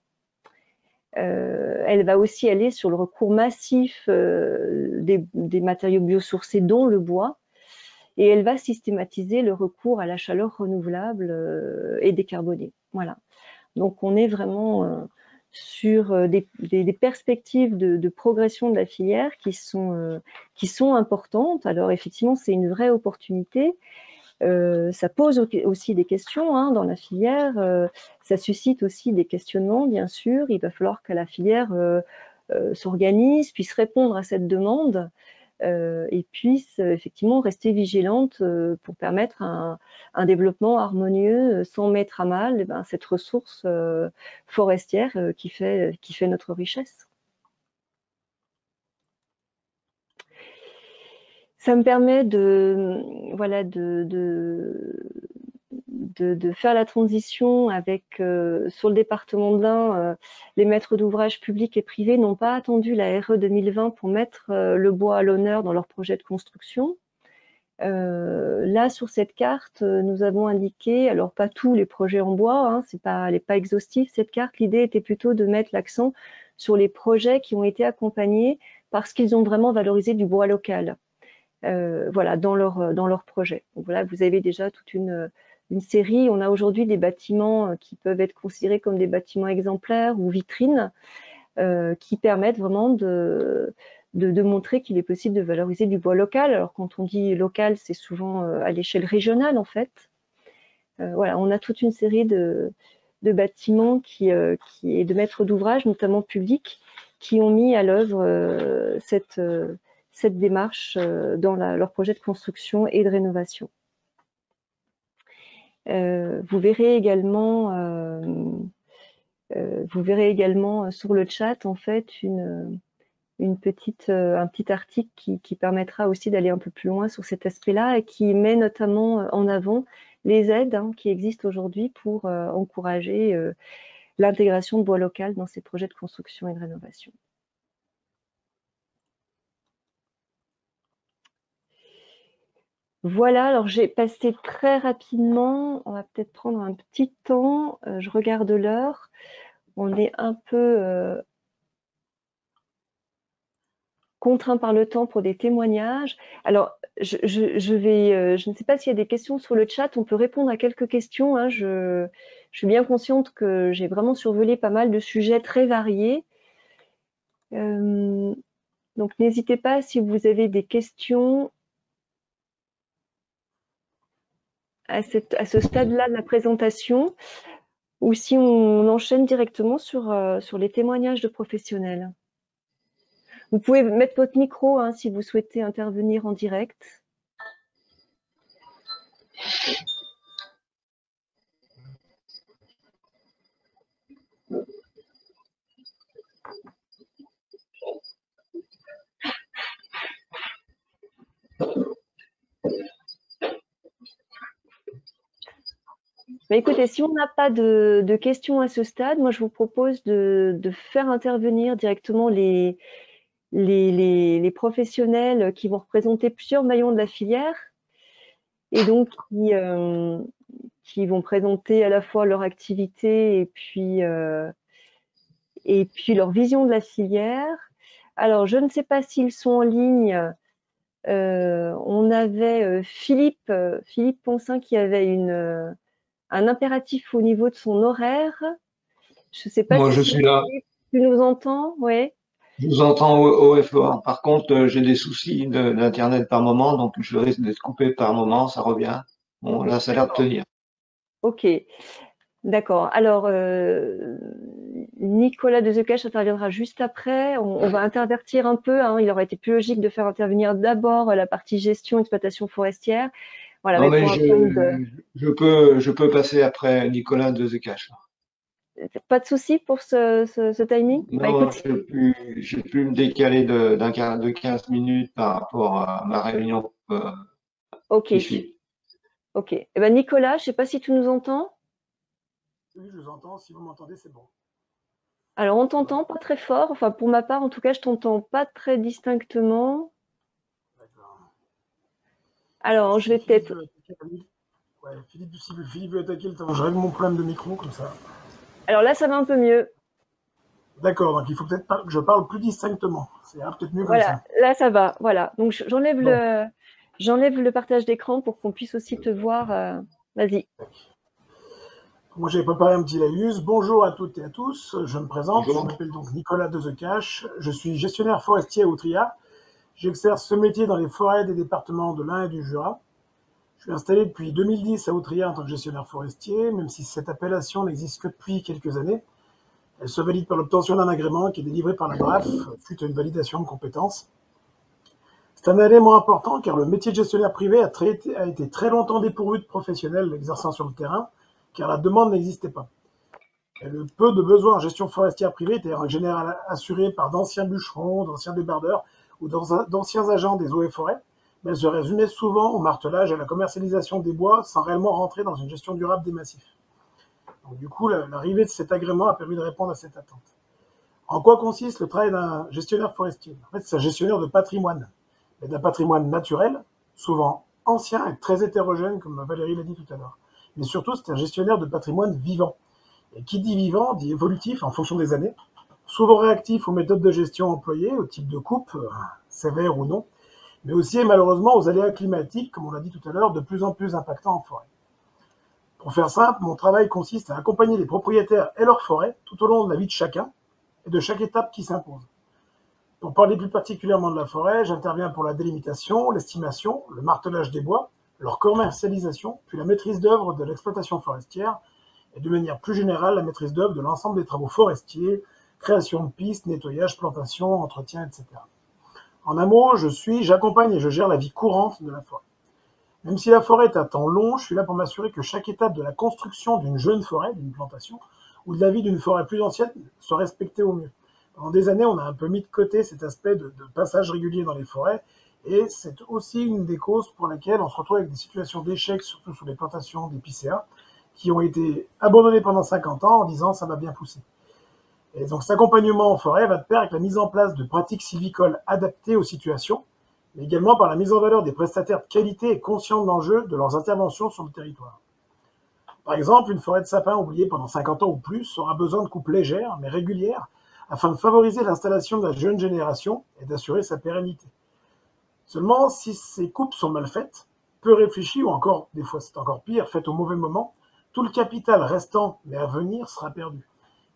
Elle va aussi aller sur le recours massif des matériaux biosourcés, dont le bois, et elle va systématiser le recours à la chaleur renouvelable et décarbonée. Voilà. Donc on est vraiment sur des perspectives de progression de la filière qui sont importantes. Alors effectivement, c'est une vraie opportunité. Ça pose aussi des questions dans la filière, ça suscite aussi des questionnements, bien sûr. Il va falloir que la filière s'organise, puisse répondre à cette demande et puisse effectivement rester vigilante pour permettre un développement harmonieux sans mettre à mal cette ressource forestière qui fait notre richesse. Ça me permet voilà, de faire la transition avec, sur le département de l'Ain, les maîtres d'ouvrage publics et privés n'ont pas attendu la RE 2020 pour mettre le bois à l'honneur dans leur projet de construction. Là, sur cette carte, nous avons indiqué, alors pas tous les projets en bois, elle n'est pas exhaustive cette carte, l'idée était plutôt de mettre l'accent sur les projets qui ont été accompagnés parce qu'ils ont vraiment valorisé du bois local. Voilà, dans leur projet. Donc voilà, vous avez déjà toute une série. On a aujourd'hui des bâtiments qui peuvent être considérés comme des bâtiments exemplaires ou vitrines qui permettent vraiment de montrer qu'il est possible de valoriser du bois local. Alors quand on dit local, c'est souvent à l'échelle régionale en fait. Voilà, on a toute une série de bâtiments et de maîtres d'ouvrage, notamment publics, qui ont mis à l'œuvre cette démarche dans leur projet de construction et de rénovation. Vous verrez également sur le chat en fait un petit article qui permettra aussi d'aller un peu plus loin sur cet aspect-là et qui met notamment en avant les aides qui existent aujourd'hui pour encourager l'intégration de bois local dans ces projets de construction et de rénovation. Voilà, alors j'ai passé très rapidement, on va peut-être prendre un petit temps, je regarde l'heure, on est un peu contraint par le temps pour des témoignages. Alors, je ne sais pas s'il y a des questions sur le chat, on peut répondre à quelques questions. Je suis bien consciente que j'ai vraiment survolé pas mal de sujets très variés. Donc, n'hésitez pas si vous avez des questions à ce stade-là de la présentation ou si on enchaîne directement sur les témoignages de professionnels. Vous pouvez mettre votre micro si vous souhaitez intervenir en direct. Bah, écoutez, si on n'a pas de questions à ce stade, moi je vous propose de faire intervenir directement les professionnels qui vont représenter plusieurs maillons de la filière. et donc qui vont présenter à la fois leur activité et puis leur vision de la filière. Alors, je ne sais pas s'ils sont en ligne. On avait Philippe Poncin qui avait un impératif au niveau de son horaire. Je ne sais pas Moi, si je suis là. Philippe, tu nous entends? Oui. Je vous entends haut et fort. Par contre, j'ai des soucis d'Internet par moment, donc je risque d'être coupé par moment, ça revient. Bon, là, ça a l'air de D'accord. tenir. Ok, d'accord. Alors, Nicolas de The Cash interviendra juste après. On va intervertir un peu, hein. Il aurait été plus logique de faire intervenir d'abord la partie gestion, exploitation forestière. Voilà, Non, mais mais pour un problème de... je peux passer après Nicolas de Zekash. Pas de souci pour ce timing? Bah Non, écoute, j'ai pu me décaler de 15 minutes par rapport à ma réunion ok, qui suit. ok. Eh ben Nicolas, je sais pas si tu nous entends. Oui, je vous entends. Si vous m'entendez, c'est bon. Alors, on Ça va? t'entend pas très fort. Enfin, pour ma part, en tout cas, je t'entends pas très distinctement. D'accord. Alors, je Si vais Philippe peut-être... veut attaquer, ouais, si Philippe veut attaquer le temps, je règle mon problème de micro comme ça. Alors là, ça va un peu mieux. D'accord, donc il faut peut-être pas que je parle plus distinctement. C'est peut-être mieux comme Voilà, ça. là, ça va. Voilà. Donc, Bon, j'enlève le partage d'écran pour qu'on puisse aussi te voir. Vas-y. moi j'ai préparé un petit laïus. Bonjour à toutes et à tous. Je me présente. Je Bonjour. m'appelle donc Nicolas de The Cache. Je suis gestionnaire forestier à Outria. J'exerce ce métier dans les forêts des départements de l'Ain et du Jura. Je suis installé depuis 2010 à Outria en tant que gestionnaire forestier, même si cette appellation n'existe que depuis quelques années. Elle se valide par l'obtention d'un agrément qui est délivré par la BRAF suite à une validation de compétences. C'est un élément important car le métier de gestionnaire privé a été très longtemps dépourvu de professionnels exerçant sur le terrain, car la demande n'existait pas. Et le peu de besoins en gestion forestière privée était en général assuré par d'anciens bûcherons, d'anciens débardeurs ou d'anciens agents des eaux et forêts, mais elle se résumait souvent au martelage et à la commercialisation des bois sans réellement rentrer dans une gestion durable des massifs. Donc, du coup, l'arrivée de cet agrément a permis de répondre à cette attente. En quoi consiste le travail d'un gestionnaire forestier? En fait, c'est un gestionnaire de patrimoine, mais d'un patrimoine naturel, souvent ancien et très hétérogène, comme Valérie l'a dit tout à l'heure. Mais surtout, c'est un gestionnaire de patrimoine vivant. Et qui dit vivant dit évolutif en fonction des années, souvent réactif aux méthodes de gestion employées, au type de coupe, sévère ou non, mais aussi et malheureusement aux aléas climatiques, comme on l'a dit tout à l'heure, de plus en plus impactants en forêt. Pour faire simple, mon travail consiste à accompagner les propriétaires et leurs forêts tout au long de la vie de chacun et de chaque étape qui s'impose. Pour parler plus particulièrement de la forêt, j'interviens pour la délimitation, l'estimation, le martelage des bois, leur commercialisation, puis la maîtrise d'œuvre de l'exploitation forestière, et de manière plus générale la maîtrise d'œuvre de l'ensemble des travaux forestiers, création de pistes, nettoyage, plantation, entretien, etc. En un mot, j'accompagne et je gère la vie courante de la forêt. Même si la forêt est à temps long, je suis là pour m'assurer que chaque étape de la construction d'une jeune forêt, d'une plantation, ou de la vie d'une forêt plus ancienne soit respectée au mieux. Pendant des années, on a un peu mis de côté cet aspect de passage régulier dans les forêts, et c'est aussi une des causes pour lesquelles on se retrouve avec des situations d'échec, surtout sur les plantations d'épicéas, qui ont été abandonnées pendant 50 ans en disant ça va bien pousser. Et donc cet accompagnement en forêt va de pair avec la mise en place de pratiques sylvicoles adaptées aux situations, mais également par la mise en valeur des prestataires de qualité et conscients de l'enjeu de leurs interventions sur le territoire. Par exemple, une forêt de sapins oubliée pendant 50 ans ou plus aura besoin de coupes légères mais régulières afin de favoriser l'installation de la jeune génération et d'assurer sa pérennité. Seulement, si ces coupes sont mal faites, peu réfléchies ou encore, des fois c'est encore pire, faites au mauvais moment, tout le capital restant mais à venir sera perdu.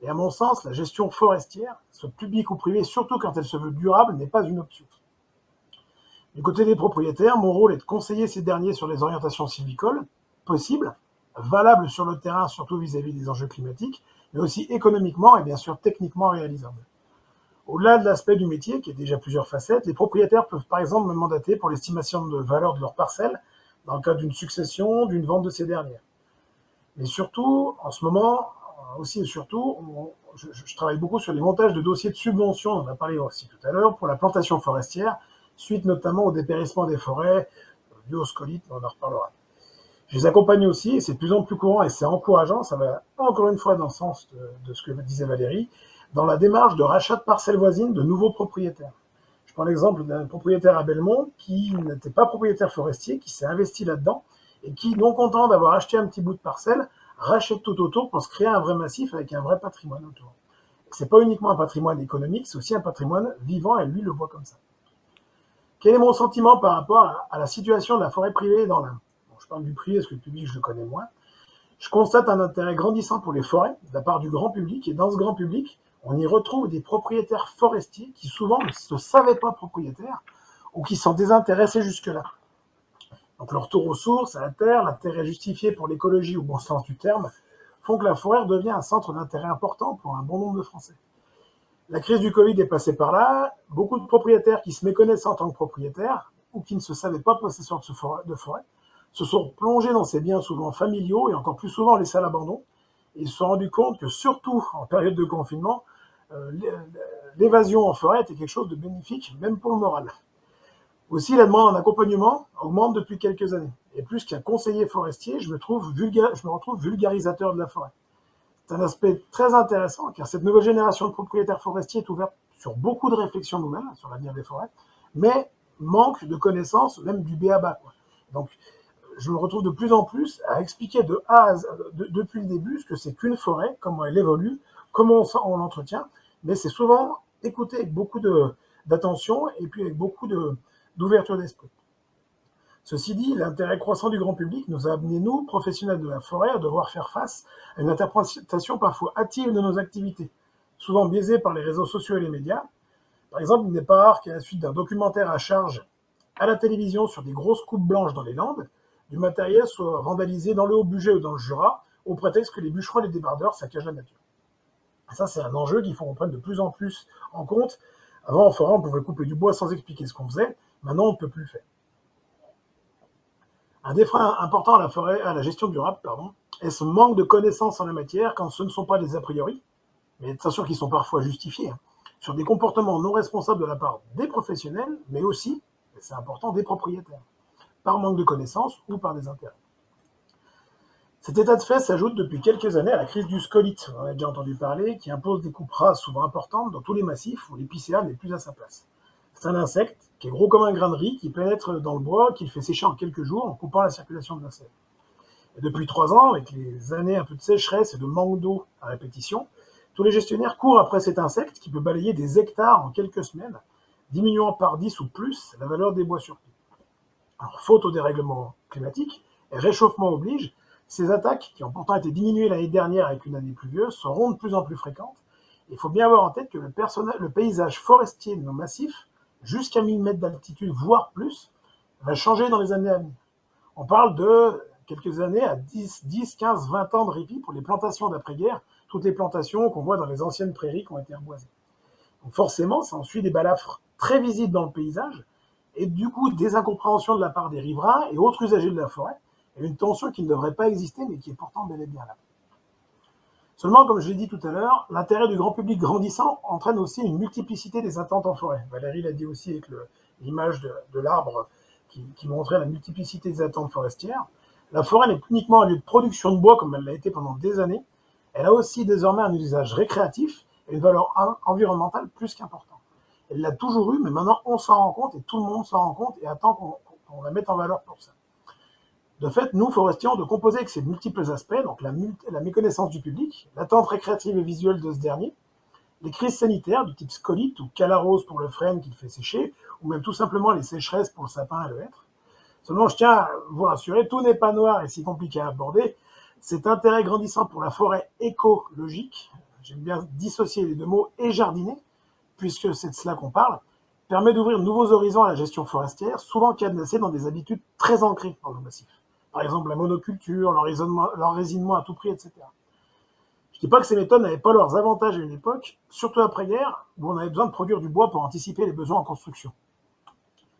Et à mon sens, la gestion forestière, soit publique ou privée, surtout quand elle se veut durable, n'est pas une option. Du côté des propriétaires, mon rôle est de conseiller ces derniers sur les orientations sylvicoles possibles, valables sur le terrain, surtout vis-à-vis des enjeux climatiques, mais aussi économiquement et bien sûr techniquement réalisables. Au-delà de l'aspect du métier, qui a déjà plusieurs facettes, les propriétaires peuvent par exemple me mandater pour l'estimation de valeur de leurs parcelles, dans le cadre d'une succession, d'une vente de ces dernières. Mais surtout, en ce moment, aussi et surtout, je travaille beaucoup sur les montages de dossiers de subvention, on en a parlé aussi tout à l'heure, pour la plantation forestière, suite notamment au dépérissement des forêts, dû au scolyte, on en reparlera. Je les accompagne aussi, et c'est de plus en plus courant, et c'est encourageant, ça va encore une fois dans le sens de ce que disait Valérie, dans la démarche de rachat de parcelles voisines de nouveaux propriétaires. Je prends l'exemple d'un propriétaire à Belmont qui n'était pas propriétaire forestier, qui s'est investi là-dedans, et qui, non content d'avoir acheté un petit bout de parcelle, rachètent tout autour pour se créer un vrai massif avec un vrai patrimoine autour. C'est pas uniquement un patrimoine économique, c'est aussi un patrimoine vivant, et lui le voit comme ça. Quel est mon sentiment par rapport à la situation de la forêt privée dans l'Ain? Bon, je parle du privé parce que le public, je le connais moins. Je constate un intérêt grandissant pour les forêts de la part du grand public, et dans ce grand public, on y retrouve des propriétaires forestiers qui souvent ne se savaient pas propriétaires ou qui s'en désintéressaient jusque-là. Donc le retour aux sources, à la terre, l'intérêt justifié pour l'écologie au bon sens du terme, font que la forêt devient un centre d'intérêt important pour un bon nombre de Français. La crise du Covid est passée par là. Beaucoup de propriétaires qui se méconnaissaient en tant que propriétaires ou qui ne se savaient pas possesseurs de forêt se sont plongés dans ces biens souvent familiaux et encore plus souvent laissés à l'abandon. Et ils se sont rendus compte que surtout en période de confinement, l'évasion en forêt était quelque chose de bénéfique, même pour le moral. Aussi, la demande en accompagnement augmente depuis quelques années. Et plus qu'un conseiller forestier, je me retrouve vulgarisateur de la forêt. C'est un aspect très intéressant, car cette nouvelle génération de propriétaires forestiers est ouverte sur beaucoup de réflexions nouvelles sur l'avenir des forêts, mais manque de connaissances, même du b.a.-ba. Donc, je me retrouve de plus en plus à expliquer depuis le début ce que c'est qu'une forêt, comment elle évolue, comment on l'entretient, mais c'est souvent écouté avec beaucoup d'attention et puis avec beaucoup d'ouverture d'esprit. Ceci dit, l'intérêt croissant du grand public nous a amené, nous, professionnels de la forêt, à devoir faire face à une interprétation parfois hâtive de nos activités, souvent biaisée par les réseaux sociaux et les médias. Par exemple, il n'est pas rare qu'à la suite d'un documentaire à charge à la télévision sur des grosses coupes blanches dans les Landes, du matériel soit vandalisé dans le Haut-Bugey ou dans le Jura, au prétexte que les bûcherons et les débardeurs saccagent la nature. Et ça, c'est un enjeu qu'il faut qu'on prenne de plus en plus en compte. Avant, en forêt, on pouvait couper du bois sans expliquer ce qu'on faisait. Maintenant, on ne peut plus le faire. Un des freins importants à la gestion durable, est ce manque de connaissances en la matière quand ce ne sont pas des a priori, mais attention qu'ils sont parfois justifiés, sur des comportements non responsables de la part des professionnels, mais aussi, et c'est important, des propriétaires, par manque de connaissances ou par des intérêts. Cet état de fait s'ajoute depuis quelques années à la crise du scolite, on en a déjà entendu parler, qui impose des coupes rases souvent importantes dans tous les massifs où l'épicéa n'est plus à sa place. C'est un insecte qui est gros comme un grain de riz, qui pénètre dans le bois, qui le fait sécher en quelques jours en coupant la circulation de la sève. Et depuis 3 ans, avec les années un peu de sécheresse et de manque d'eau à répétition, tous les gestionnaires courent après cet insecte qui peut balayer des hectares en quelques semaines, diminuant par 10 ou plus la valeur des bois sur pied. Alors, faute au dérèglement climatique et réchauffement oblige, ces attaques, qui ont pourtant été diminuées l'année dernière avec une année pluvieuse, seront de plus en plus fréquentes. Il faut bien avoir en tête que le paysage forestier de nos massifs, jusqu'à 1000 mètres d'altitude, voire plus, va changer dans les années à venir. On parle de quelques années à 10, 15, 20 ans de répit pour les plantations d'après-guerre, toutes les plantations qu'on voit dans les anciennes prairies qui ont été reboisées. Donc forcément, ça en suit des balafres très visibles dans le paysage, et du coup des incompréhensions de la part des riverains et autres usagers de la forêt, et une tension qui ne devrait pas exister, mais qui est pourtant bel et bien là. Seulement, comme je l'ai dit tout à l'heure, l'intérêt du grand public grandissant entraîne aussi une multiplicité des attentes en forêt. Valérie l'a dit aussi avec l'image de l'arbre qui montrait la multiplicité des attentes forestières. La forêt n'est plus uniquement un lieu de production de bois comme elle l'a été pendant des années, elle a aussi désormais un usage récréatif et une valeur environnementale plus qu'importante. Elle l'a toujours eu, mais maintenant on s'en rend compte et tout le monde s'en rend compte et attend qu'on la mette en valeur pour ça. De fait, nous, forestiers, on doit composer avec ces multiples aspects, donc la méconnaissance du public, l'attente récréative et visuelle de ce dernier, les crises sanitaires du type scolite ou calarose pour le frêne qui le fait sécher, ou même tout simplement les sécheresses pour le sapin et le hêtre. Seulement, je tiens à vous rassurer, tout n'est pas noir et si compliqué à aborder. Cet intérêt grandissant pour la forêt écologique, j'aime bien dissocier les deux mots, et jardiner, puisque c'est de cela qu'on parle, permet d'ouvrir de nouveaux horizons à la gestion forestière, souvent cadenassée dans des habitudes très ancrées dans nos massifs. Par exemple, la monoculture, l'enraisinement à tout prix, etc. Je ne dis pas que ces méthodes n'avaient pas leurs avantages à une époque, surtout après-guerre, où on avait besoin de produire du bois pour anticiper les besoins en construction.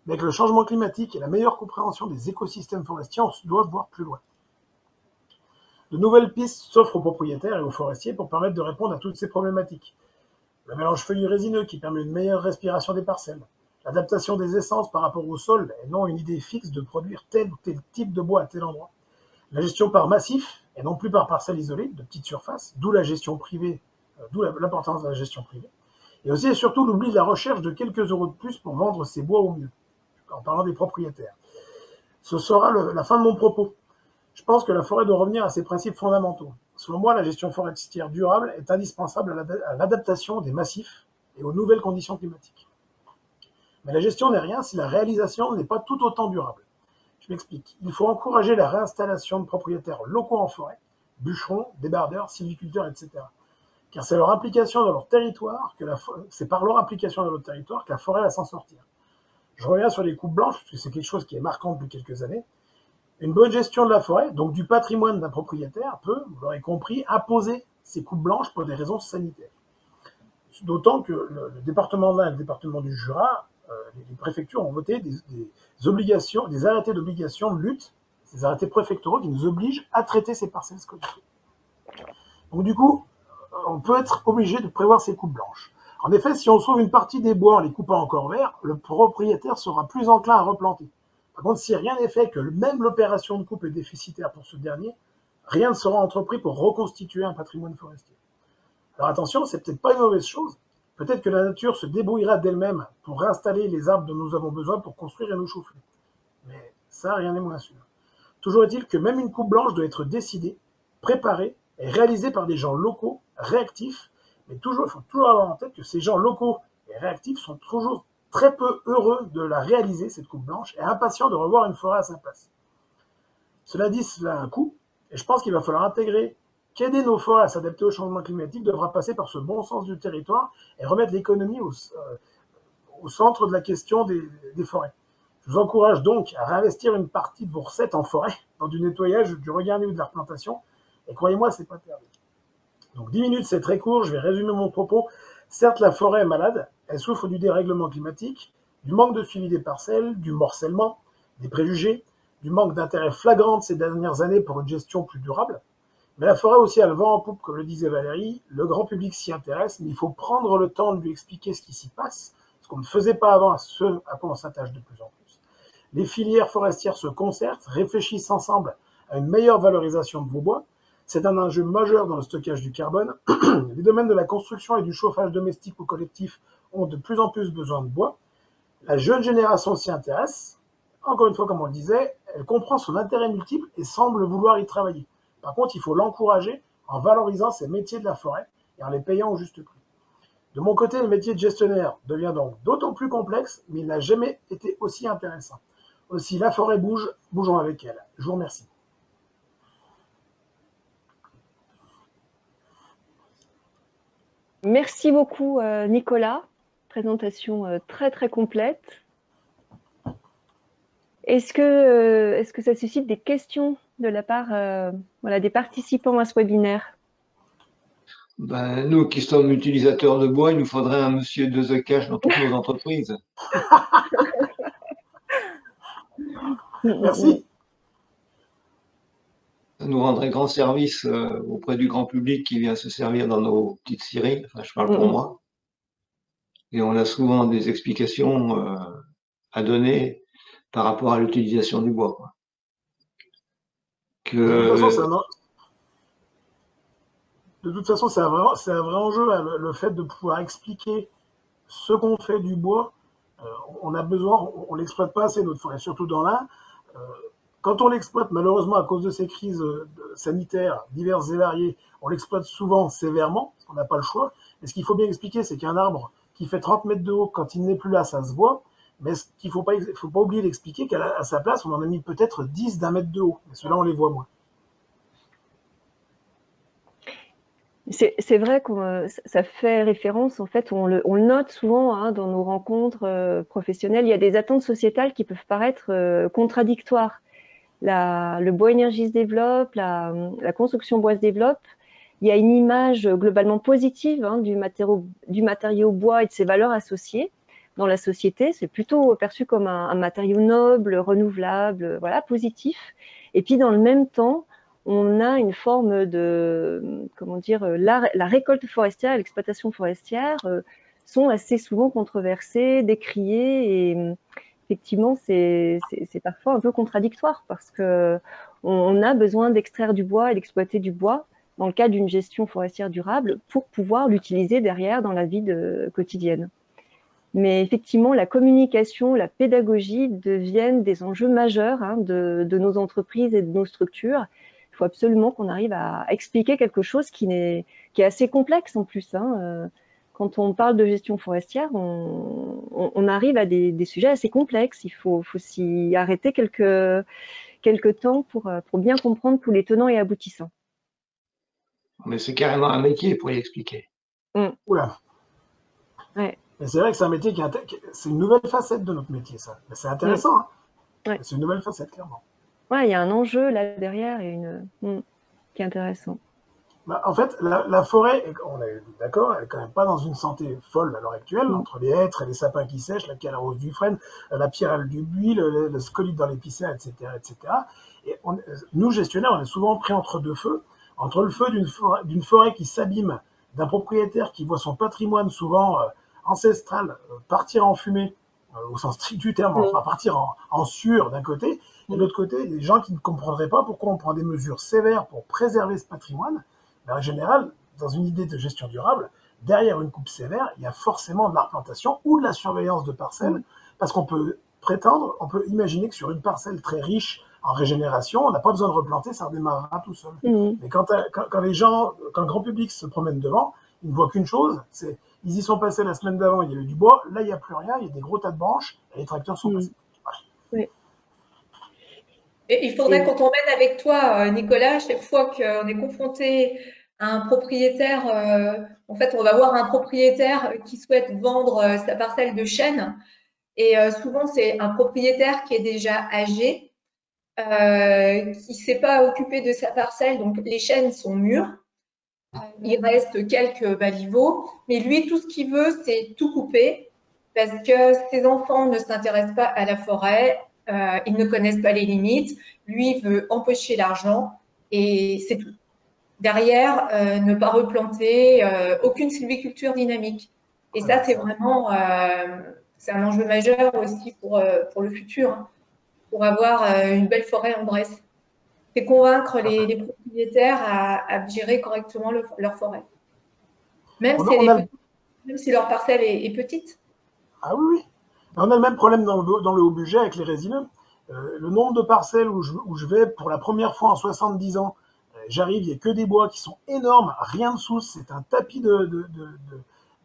Mais avec le changement climatique et la meilleure compréhension des écosystèmes forestiers, on doit voir plus loin. De nouvelles pistes s'offrent aux propriétaires et aux forestiers pour permettre de répondre à toutes ces problématiques. Le mélange feuillu résineux qui permet une meilleure respiration des parcelles, l'adaptation des essences par rapport au sol et non une idée fixe de produire tel ou tel type de bois à tel endroit, la gestion par massif et non plus par parcelles isolées de petites surfaces, d'où la gestion privée, d'où l'importance de la gestion privée, et aussi et surtout l'oubli de la recherche de quelques euros de plus pour vendre ces bois au mieux, en parlant des propriétaires. Ce sera la fin de mon propos. Je pense que la forêt doit revenir à ses principes fondamentaux. Selon moi, la gestion forestière durable est indispensable à l'adaptation des massifs et aux nouvelles conditions climatiques. Mais la gestion n'est rien si la réalisation n'est pas tout autant durable. Je m'explique. Il faut encourager la réinstallation de propriétaires locaux en forêt, bûcherons, débardeurs, sylviculteurs, etc. Car c'est leur implication dans leur territoire c'est par leur implication dans leur territoire que la forêt va s'en sortir. Je reviens sur les coupes blanches, parce que c'est quelque chose qui est marquant depuis quelques années. Une bonne gestion de la forêt, donc du patrimoine d'un propriétaire, peut, vous l'aurez compris, imposer ces coupes blanches pour des raisons sanitaires. D'autant que le département de l'Ain et le département du Jura, les préfectures ont voté des arrêtés d'obligation de lutte, des arrêtés préfectoraux qui nous obligent à traiter ces parcelles scottifiées. Donc du coup, on peut être obligé de prévoir ces coupes blanches. En effet, si on sauve une partie des bois en les coupant encore verts, le propriétaire sera plus enclin à replanter. Par contre, si rien n'est fait, que même l'opération de coupe est déficitaire pour ce dernier, rien ne sera entrepris pour reconstituer un patrimoine forestier. Alors attention, c'est peut-être pas une mauvaise chose. Peut-être que la nature se débrouillera d'elle-même pour réinstaller les arbres dont nous avons besoin pour construire et nous chauffer. Mais ça, rien n'est moins sûr. Toujours est-il que même une coupe blanche doit être décidée, préparée et réalisée par des gens locaux, réactifs, mais il faut toujours avoir en tête que ces gens locaux et réactifs sont toujours très peu heureux de la réaliser, cette coupe blanche, et impatients de revoir une forêt à sa place. Cela dit, cela a un coût, et je pense qu'il va falloir intégrer qu'aider nos forêts à s'adapter au changement climatique devra passer par ce bon sens du territoire et remettre l'économie au centre de la question des forêts. Je vous encourage donc à réinvestir une partie de vos recettes en forêt, dans du nettoyage, du regarding ou de la replantation, et croyez-moi, c'est pas perdu. Donc 10 minutes, c'est très court, je vais résumer mon propos. Certes, la forêt est malade, elle souffre du dérèglement climatique, du manque de suivi des parcelles, du morcellement, des préjugés, du manque d'intérêt flagrant de ces dernières années pour une gestion plus durable. Mais la forêt aussi a le vent en poupe, comme le disait Valérie, le grand public s'y intéresse, mais il faut prendre le temps de lui expliquer ce qui s'y passe, ce qu'on ne faisait pas avant, ce à quoi on s'attache de plus en plus. Les filières forestières se concertent, réfléchissent ensemble à une meilleure valorisation de vos bois. C'est un enjeu majeur dans le stockage du carbone. Les domaines de la construction et du chauffage domestique ou collectif ont de plus en plus besoin de bois. La jeune génération s'y intéresse. Encore une fois, comme on le disait, elle comprend son intérêt multiple et semble vouloir y travailler. Par contre, il faut l'encourager en valorisant ces métiers de la forêt et en les payant au juste prix. De mon côté, le métier de gestionnaire devient donc d'autant plus complexe, mais il n'a jamais été aussi intéressant. Aussi, la forêt bouge, bougeons avec elle. Je vous remercie. Merci beaucoup, Nicolas. Présentation très, très complète. Est-ce que ça suscite des questions de la part des participants à ce webinaire? Nous qui sommes utilisateurs de bois, il nous faudrait un monsieur de The Cash dans toutes nos entreprises. Merci. Ça nous rendrait grand service auprès du grand public qui vient se servir dans nos petites scieries. Enfin, je parle pour moi. Et on a souvent des explications à donner par rapport à l'utilisation du bois, quoi. De toute façon, c'est un vrai enjeu, hein, le fait de pouvoir expliquer ce qu'on fait du bois. On a besoin, on l'exploite pas assez notre forêt, surtout dans l'Ain. Quand on l'exploite, malheureusement, à cause de ces crises sanitaires diverses et variées, on l'exploite souvent sévèrement, parce qu'on n'a pas le choix. Mais ce qu'il faut bien expliquer, c'est qu'un arbre qui fait 30 mètres de haut, quand il n'est plus là, ça se voit. Mais ce qu'il faut pas oublier d'expliquer, qu'à sa place, on en a mis peut-être 10 d'un mètre de haut. Mais ceux-là, on les voit moins. C'est vrai que ça fait référence, en fait, on le note souvent hein, dans nos rencontres professionnelles. Il y a des attentes sociétales qui peuvent paraître contradictoires. Le bois énergie se développe, la construction bois se développe. Il y a une image globalement positive hein, du matériau bois et de ses valeurs associées dans la société. C'est plutôt perçu comme un matériau noble, renouvelable, voilà, positif. Et puis dans le même temps, on a une forme de, comment dire, la récolte forestière et l'exploitation forestière sont assez souvent controversées, décriées et effectivement, c'est parfois un peu contradictoire parce que on a besoin d'extraire du bois et d'exploiter du bois dans le cadre d'une gestion forestière durable pour pouvoir l'utiliser derrière dans la vie quotidienne. Mais effectivement, la communication, la pédagogie deviennent des enjeux majeurs de nos entreprises et de nos structures. Il faut absolument qu'on arrive à expliquer quelque chose qui est assez complexe en plus. Quand on parle de gestion forestière, on arrive à des sujets assez complexes. Il faut s'y arrêter quelques temps pour bien comprendre tous les tenants et aboutissants. Mais c'est carrément un métier pour y expliquer. Oula. Ouais. Mais c'est vrai que c'est un métier c'est une nouvelle facette de notre métier, ça. Mais c'est intéressant, hein. Ouais. C'est une nouvelle facette, clairement. Ouais, il y a un enjeu là derrière qui est intéressant. Bah, en fait, la forêt, on est d'accord, elle est quand même pas dans une santé folle à l'heure actuelle, entre les hêtres et les sapins qui sèchent, la calrose du frêne, la pyrale du buis, le scolyte dans l'épicéa, etc., etc. Et nous, gestionnaires, on est souvent pris entre deux feux, entre le feu d'une forêt qui s'abîme, d'un propriétaire qui voit son patrimoine souvent ancestral partir en fumée, au sens strict du terme, enfin partir en sueur d'un côté, et de l'autre côté, des gens qui ne comprendraient pas pourquoi on prend des mesures sévères pour préserver ce patrimoine. Mais en général, dans une idée de gestion durable, derrière une coupe sévère, il y a forcément de la replantation ou de la surveillance de parcelles, parce qu'on peut prétendre, on peut imaginer que sur une parcelle très riche en régénération, on n'a pas besoin de replanter, ça redémarrera tout seul. Mais quand les gens, quand le grand public se promène devant, ils ne voient qu'une chose, c'est ils y sont passés la semaine d'avant, il y a eu du bois, là il n'y a plus rien, il y a des gros tas de branches, et les tracteurs sont passés. Oui. Et il faudrait qu'on t'emmène avec toi, Nicolas, chaque fois qu'on est confronté à un propriétaire. En fait, on va voir un propriétaire qui souhaite vendre sa parcelle de chêne. Et souvent, c'est un propriétaire qui est déjà âgé, qui ne s'est pas occupé de sa parcelle. Donc, les chênes sont mûrs. Il reste quelques baliveaux. Mais lui, tout ce qu'il veut, c'est tout couper parce que ses enfants ne s'intéressent pas à la forêt. Ils ne connaissent pas les limites. Lui veut empocher l'argent et c'est tout. Derrière, ne pas replanter, aucune sylviculture dynamique. Et ça, c'est vraiment c'est un enjeu majeur aussi pour le futur, hein, pour avoir une belle forêt en Bresse. C'est convaincre les propriétaires à gérer correctement leur forêt. Même si leur parcelle est petite. Ah oui, oui. On a le même problème dans le haut budget avec les résineux. Le nombre de parcelles où je vais pour la première fois en 70 ans, j'arrive, il n'y a que des bois qui sont énormes, rien dessous, c'est un tapis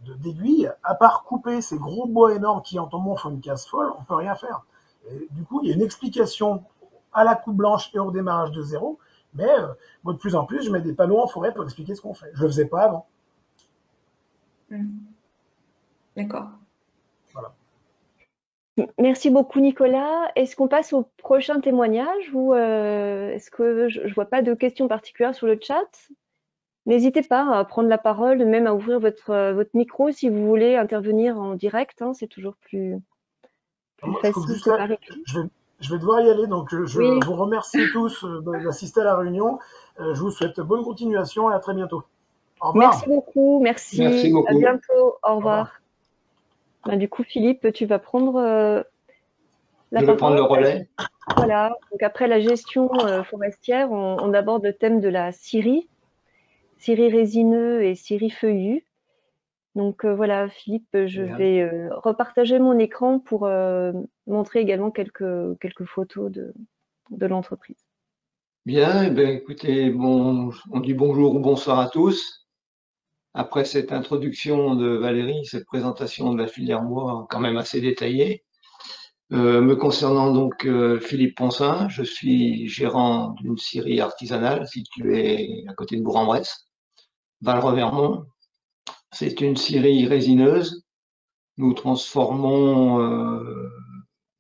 d'aiguilles. À part couper ces gros bois énormes qui en tombant font une casse folle, on ne peut rien faire. Et du coup, il y a une explication à la coupe blanche et au démarrage de zéro, mais moi de plus en plus, je mets des panneaux en forêt pour expliquer ce qu'on fait. Je ne le faisais pas avant. D'accord. Voilà. Merci beaucoup Nicolas. Est-ce qu'on passe au prochain témoignage ou est-ce que je ne vois pas de questions particulières sur le chat? N'hésitez pas à prendre la parole, même à ouvrir votre micro si vous voulez intervenir en direct. C'est toujours plus facile que par écrit. Je vais devoir y aller, donc je vous remercie tous d'assister à la réunion. Je vous souhaite bonne continuation et à très bientôt. Au revoir. Merci beaucoup, merci beaucoup. À bientôt, au revoir. Du coup, Philippe, tu vas prendre la parole. Je vais prendre le relais. Voilà, donc après la gestion forestière, on aborde le thème de la scierie résineux et scierie feuillue. Donc voilà, Philippe, je vais repartager mon écran pour montrer également quelques photos de l'entreprise. Bien, écoutez, bon, on dit bonjour ou bonsoir à tous. Après cette introduction de Valérie, cette présentation de la filière bois quand même assez détaillée, me concernant donc Philippe Poncin, je suis gérant d'une scierie artisanale située à côté de Bourg-en-Bresse, Val-Revermont. C'est une scierie résineuse. Nous transformons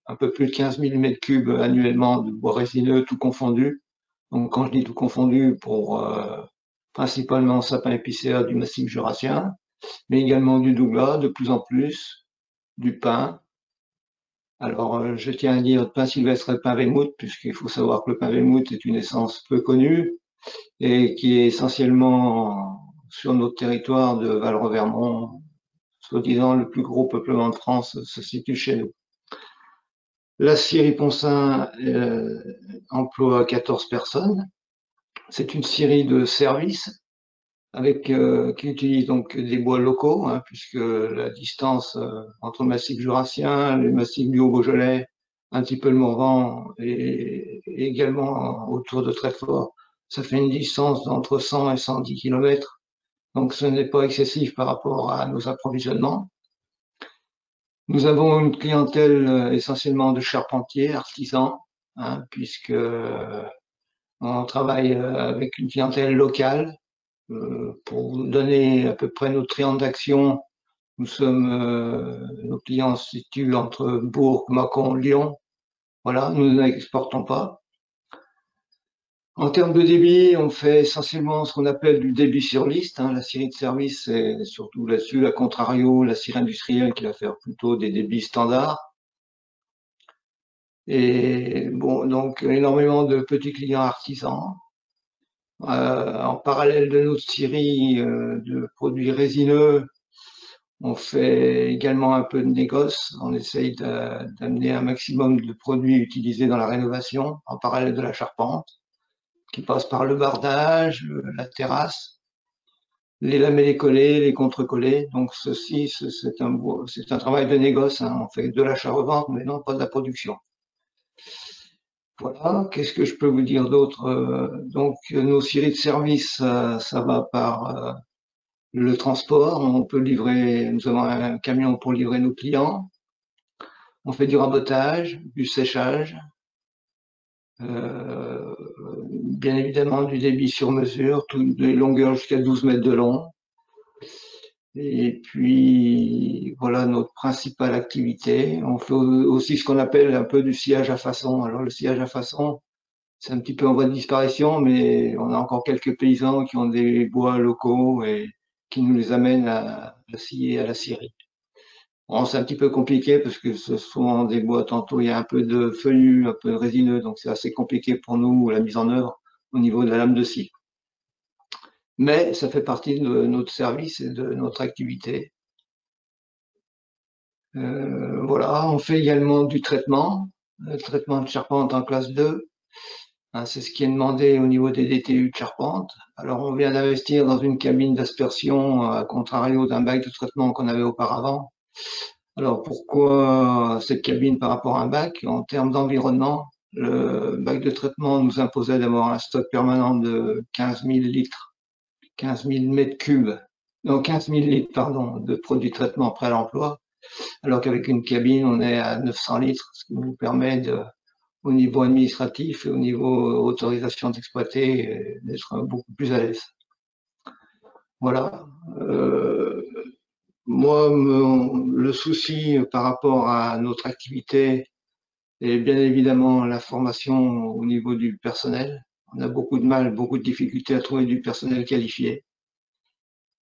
un peu plus de 15 000 m3 annuellement de bois résineux, tout confondu. Donc quand je dis tout confondu, pour principalement sapin épicéa du massif jurassien, mais également du douglas, de plus en plus, du pin. Alors je tiens à dire pin sylvestre et pin vermouth, puisqu'il faut savoir que le pin vermouth est une essence peu connue et qui est essentiellement sur notre territoire de Val-Revermont, soi-disant le plus gros peuplement de France se situe chez nous. La scierie Poncin emploie 14 personnes. C'est une scierie de service. qui utilise donc des bois locaux, hein, puisque la distance entre le massif jurassien, le massif du Haut-Beaujolais, un petit peu le Morvan et également autour de Treffort, ça fait une distance d'entre 100 et 110 km. Donc ce n'est pas excessif par rapport à nos approvisionnements. Nous avons une clientèle essentiellement de charpentiers, artisans, hein, puisque on travaille avec une clientèle locale. Pour vous donner à peu près notre triangle d'action, nos clients se situent entre Bourg, Mâcon, Lyon. Voilà, nous n'exportons pas. En termes de débit, on fait essentiellement ce qu'on appelle du débit sur liste, hein. La scierie de service, c'est surtout là-dessus, à contrario, la scierie industrielle qui va faire plutôt des débits standards. Et bon, donc énormément de petits clients artisans. En parallèle de notre scierie de produits résineux, on fait également un peu de négoce. On essaye d'amener un maximum de produits utilisés dans la rénovation, en parallèle de la charpente, qui passe par le bardage, la terrasse, les lamellés collés, les contre-collés. Donc ceci, c'est un travail de négoce, hein. On fait de l'achat-revente, mais non pas de la production. Voilà, qu'est-ce que je peux vous dire d'autre? Donc nos scieries de service, ça va par le transport. On peut livrer, nous avons un camion pour livrer nos clients. On fait du rabotage, du séchage, bien évidemment du débit sur mesure, des longueurs jusqu'à 12 mètres de long. Et puis voilà notre principale activité. On fait aussi ce qu'on appelle un peu du sciage à façon. Alors le sciage à façon, c'est un petit peu en voie de disparition, mais on a encore quelques paysans qui ont des bois locaux et qui nous les amènent à scier à la scierie. Bon, c'est un petit peu compliqué parce que ce sont des bois, tantôt il y a un peu de feuillu, un peu de résineux, donc c'est assez compliqué pour nous la mise en œuvre au niveau de la lame de scie. Mais ça fait partie de notre service et de notre activité. Voilà, on fait également du traitement, traitement de charpente en classe 2. Hein, c'est ce qui est demandé au niveau des DTU de charpente. Alors on vient d'investir dans une cabine d'aspersion à contrario d'un bac de traitement qu'on avait auparavant. Alors pourquoi cette cabine par rapport à un bac? En termes d'environnement, le bac de traitement nous imposait d'avoir un stock permanent de 15 000 litres, 15 000 mètres cubes, non 15 000 litres pardon, de produits de traitement prêts à l'emploi, alors qu'avec une cabine on est à 900 litres, ce qui nous permet au niveau administratif et au niveau autorisation d'exploiter d'être beaucoup plus à l'aise. Voilà. Moi, le souci par rapport à notre activité est bien évidemment la formation au niveau du personnel. On a beaucoup de mal, beaucoup de difficultés à trouver du personnel qualifié.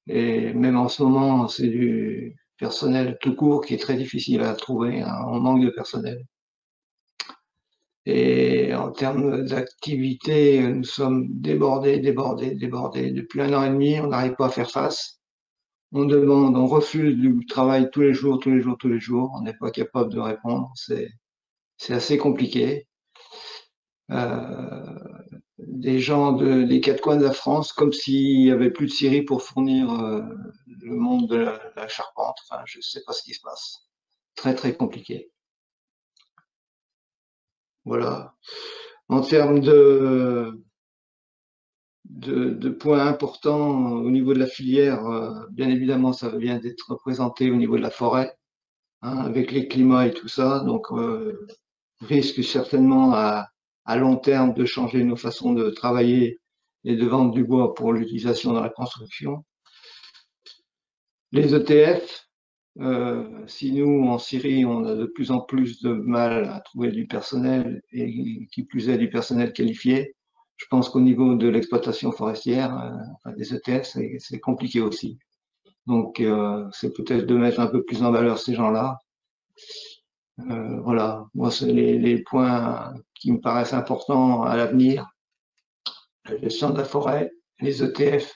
Et même en ce moment, c'est du personnel tout court qui est très difficile à trouver, hein. On manque de personnel. Et en termes d'activité, nous sommes débordés. Depuis 1 an et demi, on n'arrive pas à faire face. On demande, on refuse du travail tous les jours. On n'est pas capable de répondre. C'est assez compliqué. Des gens des quatre coins de la France, comme s'il n'y avait plus de scierie pour fournir le monde de la charpente. Enfin, je ne sais pas ce qui se passe. Très, très compliqué. Voilà. En termes de points importants au niveau de la filière, bien évidemment, ça vient d'être représenté au niveau de la forêt, hein, avec les climats et tout ça. Donc, risque certainement à long terme de changer nos façons de travailler et de vendre du bois pour l'utilisation dans la construction. Les ETF, si nous, en Syrie, on a de plus en plus de mal à trouver du personnel et qui plus est du personnel qualifié, je pense qu'au niveau de l'exploitation forestière, enfin des ETF, c'est compliqué aussi. Donc, c'est peut-être de mettre un peu plus en valeur ces gens-là. Voilà, moi, c'est les points qui me paraissent importants à l'avenir. La gestion de la forêt, les ETF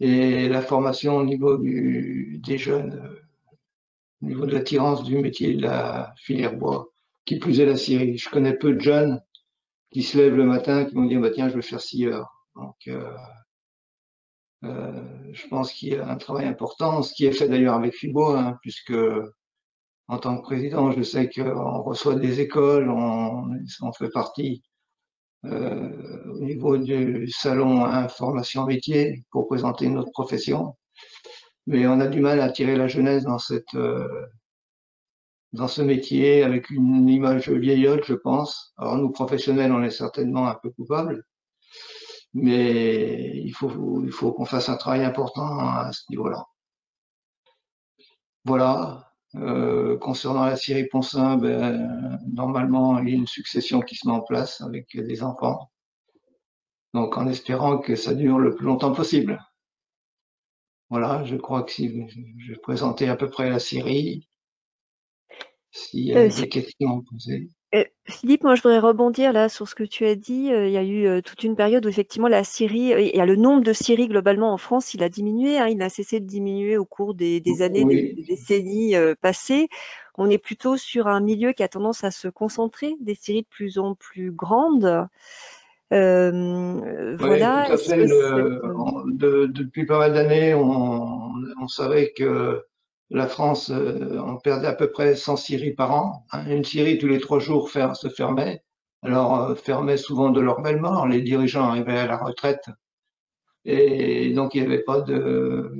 et la formation au niveau des jeunes, au niveau de l'attirance du métier de la filière bois, qui plus est la scierie. Je connais peu de jeunes qui se lèvent le matin, qui vont dire bah, tiens, je vais faire scieur. Donc, Je pense qu'il y a un travail important, ce qui est fait d'ailleurs avec FIBO, hein, puisque en tant que président, je sais qu'on reçoit des écoles, on fait partie au niveau du salon information métier pour présenter notre profession, mais on a du mal à attirer la jeunesse dans ce métier avec une image vieillotte, je pense. Alors nous professionnels, on est certainement un peu coupables, mais il faut qu'on fasse un travail important à ce niveau-là. Voilà. Concernant la scierie Poncin, ben, normalement, il y a une succession qui se met en place avec des enfants. Donc, en espérant que ça dure le plus longtemps possible. Voilà, je crois que si je vais présenter à peu près la scierie, s'il y a des questions à poser. Philippe, moi je voudrais rebondir là sur ce que tu as dit. Il y a eu toute une période où effectivement la scierie, il y a le nombre de scieries globalement en France, il a diminué, hein, il n'a cessé de diminuer au cours des années, Oui. des décennies passées. On est plutôt sur un milieu qui a tendance à se concentrer, des scieries de plus en plus grandes. Oui, Voilà. tout à Est-ce fait. que Depuis pas mal d'années, on savait que la France, on perdait à peu près 100 scieries par an. Hein. Une scierie tous les 3 jours se fermait. Alors, fermait souvent de leur belle mort. Les dirigeants arrivaient à la retraite et donc il n'y avait pas de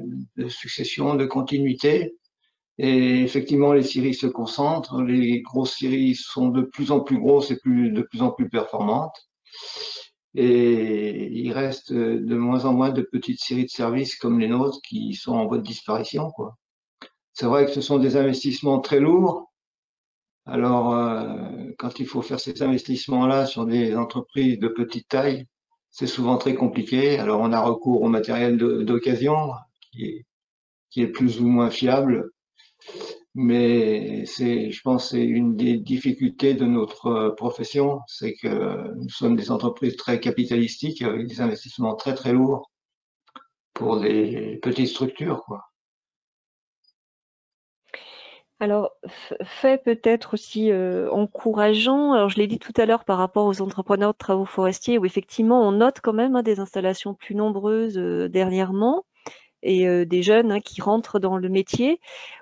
succession, de continuité. Et effectivement, les scieries se concentrent. Les grosses scieries sont de plus en plus grosses et de plus en plus performantes. Et il reste de moins en moins de petites scieries de services comme les nôtres qui sont en voie de disparition, quoi. C'est vrai que ce sont des investissements très lourds. Alors, quand il faut faire ces investissements-là sur des entreprises de petite taille, c'est souvent très compliqué. Alors, on a recours au matériel d'occasion qui est plus ou moins fiable. Mais je pense, c'est une des difficultés de notre profession, c'est que nous sommes des entreprises très capitalistiques avec des investissements très très lourds pour des petites structures, quoi. Alors, fait peut-être aussi encourageant. Alors, je l'ai dit tout à l'heure par rapport aux entrepreneurs de travaux forestiers, où effectivement, on note quand même des installations plus nombreuses dernièrement et des jeunes qui rentrent dans le métier.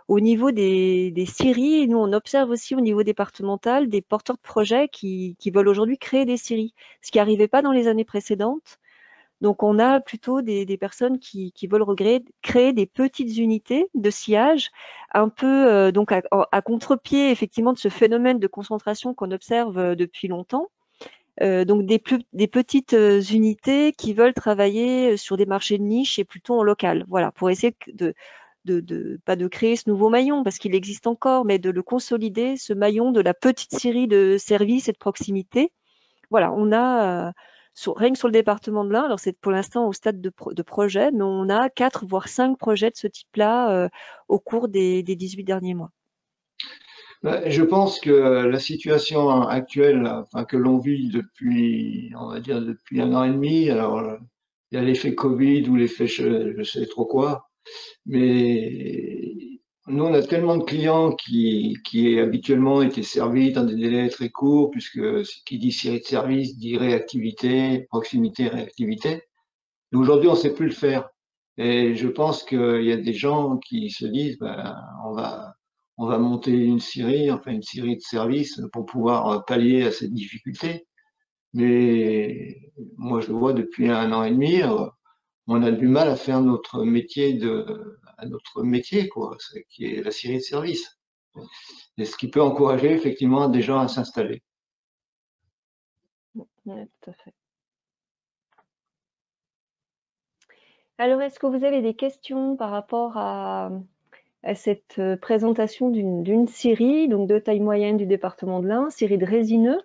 Au niveau des scieries, nous, on observe aussi au niveau départemental des porteurs de projets qui veulent aujourd'hui créer des scieries, ce qui n'arrivait pas dans les années précédentes. Donc, on a plutôt des personnes qui veulent créer des petites unités de sciage, un peu donc à contre-pied effectivement de ce phénomène de concentration qu'on observe depuis longtemps. Donc des petites unités qui veulent travailler sur des marchés de niche et plutôt en local. Voilà, pour essayer pas de créer ce nouveau maillon parce qu'il existe encore, mais de le consolider, ce maillon de la petite série de services et de proximité. Voilà, on a rien que sur le département de l'Ain, alors c'est pour l'instant au stade de projet, mais on a 4 voire 5 projets de ce type-là au cours des 18 derniers mois. Je pense que la situation actuelle, enfin, que l'on vit depuis, on va dire, depuis 1 an et demi, alors, il y a l'effet Covid ou l'effet je sais trop quoi, mais nous, on a tellement de clients qui habituellement étaient servis dans des délais très courts, puisque ce qui dit série de service dit réactivité, proximité, réactivité. Mais aujourd'hui, on ne sait plus le faire. Et je pense qu'il y a des gens qui se disent, ben, on va monter une série, enfin une série de services pour pouvoir pallier à cette difficulté. Mais moi, je le vois depuis 1 an et demi, on a du mal à faire notre métier, quoi, qui est la série de services. Et ce qui peut encourager effectivement des gens à s'installer. Ouais, tout à fait. Alors, est-ce que vous avez des questions par rapport à cette présentation d'une scierie, donc de taille moyenne du département de l'Ain, scierie de résineux?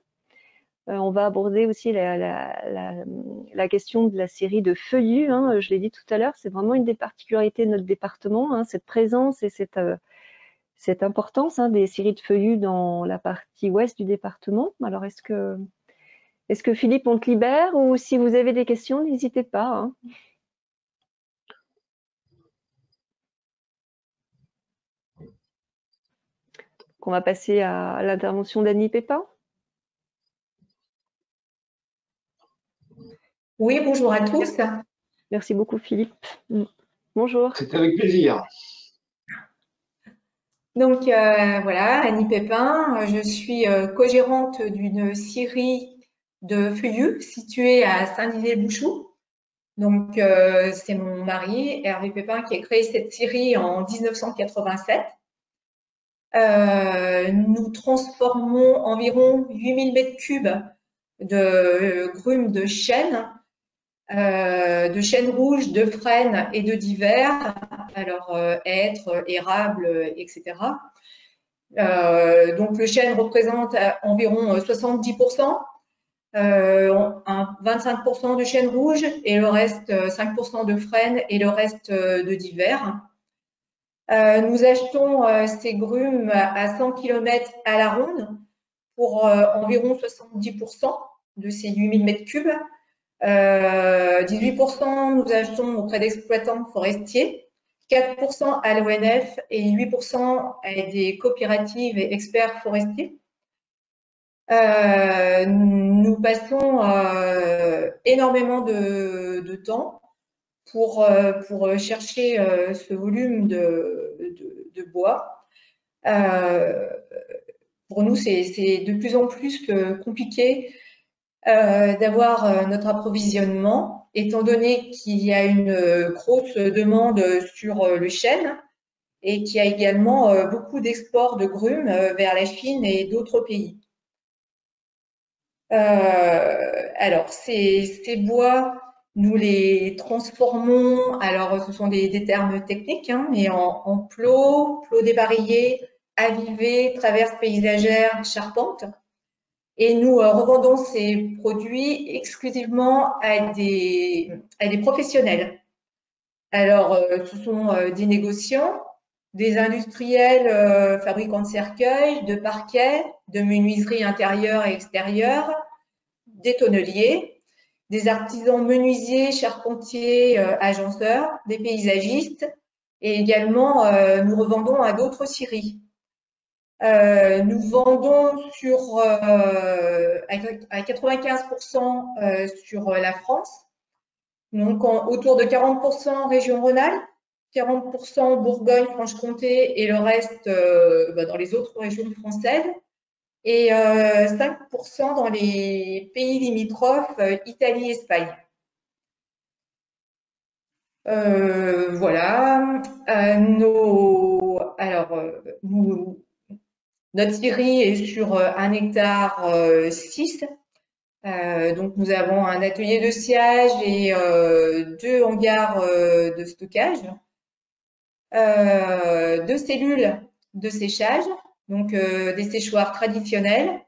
On va aborder aussi la question de la scierie de feuillus, hein, je l'ai dit tout à l'heure, c'est vraiment une des particularités de notre département, hein, cette présence et cette importance des scieries de feuillus dans la partie ouest du département. Alors, est-ce que Philippe, on te libère ou si vous avez des questions, n'hésitez pas, hein. On va passer à l'intervention d'Annie Pépin. Oui, bonjour à tous. Merci beaucoup, Philippe. Bonjour. C'est avec plaisir. Donc voilà, Annie Pépin, je suis co-gérante d'une scierie de feuillus située à Saint-Dizier-le-Bouchoux. Donc c'est mon mari, Hervé Pépin, qui a créé cette scierie en 1987. Nous transformons environ 8000 mètres cubes de grumes de chêne rouges, de frênes et de divers, alors hêtres, érables, etc. Donc le chêne représente environ 70%, 25% de chêne rouge et le reste 5% de frênes et le reste de divers. Nous achetons ces grumes à 100 km à la ronde pour environ 70% de ces 8000 mètres cubes. 18% nous achetons auprès d'exploitants forestiers, 4% à l'ONF et 8% à des coopératives et experts forestiers. Nous passons énormément de temps pour chercher ce volume de bois. Pour nous, c'est de plus en plus compliqué d'avoir notre approvisionnement, étant donné qu'il y a une grosse demande sur le chêne et qu'il y a également beaucoup d'exports de grumes vers la Chine et d'autres pays. Alors, ces bois, nous les transformons, alors ce sont des termes techniques, hein, mais en plots, plots dépareillés, avivés, traverses paysagères, charpentes. Et nous revendons ces produits exclusivement à des professionnels. Alors, ce sont des négociants, des industriels fabricants de cercueils, de parquets, de menuiseries intérieures et extérieures, des tonneliers, des artisans menuisiers, charpentiers, agenceurs, des paysagistes et également nous revendons à d'autres scieries. Nous vendons à 95% sur la France, donc autour de 40% région Rhône-Alpes, 40% Bourgogne-Franche-Comté et le reste dans les autres régions françaises, et 5% dans les pays limitrophes, Italie, Espagne. Voilà. Notre scierie est sur 1,6 hectare. Donc nous avons un atelier de sciage et 2 hangars de stockage, 2 cellules de séchage, donc des séchoirs traditionnels,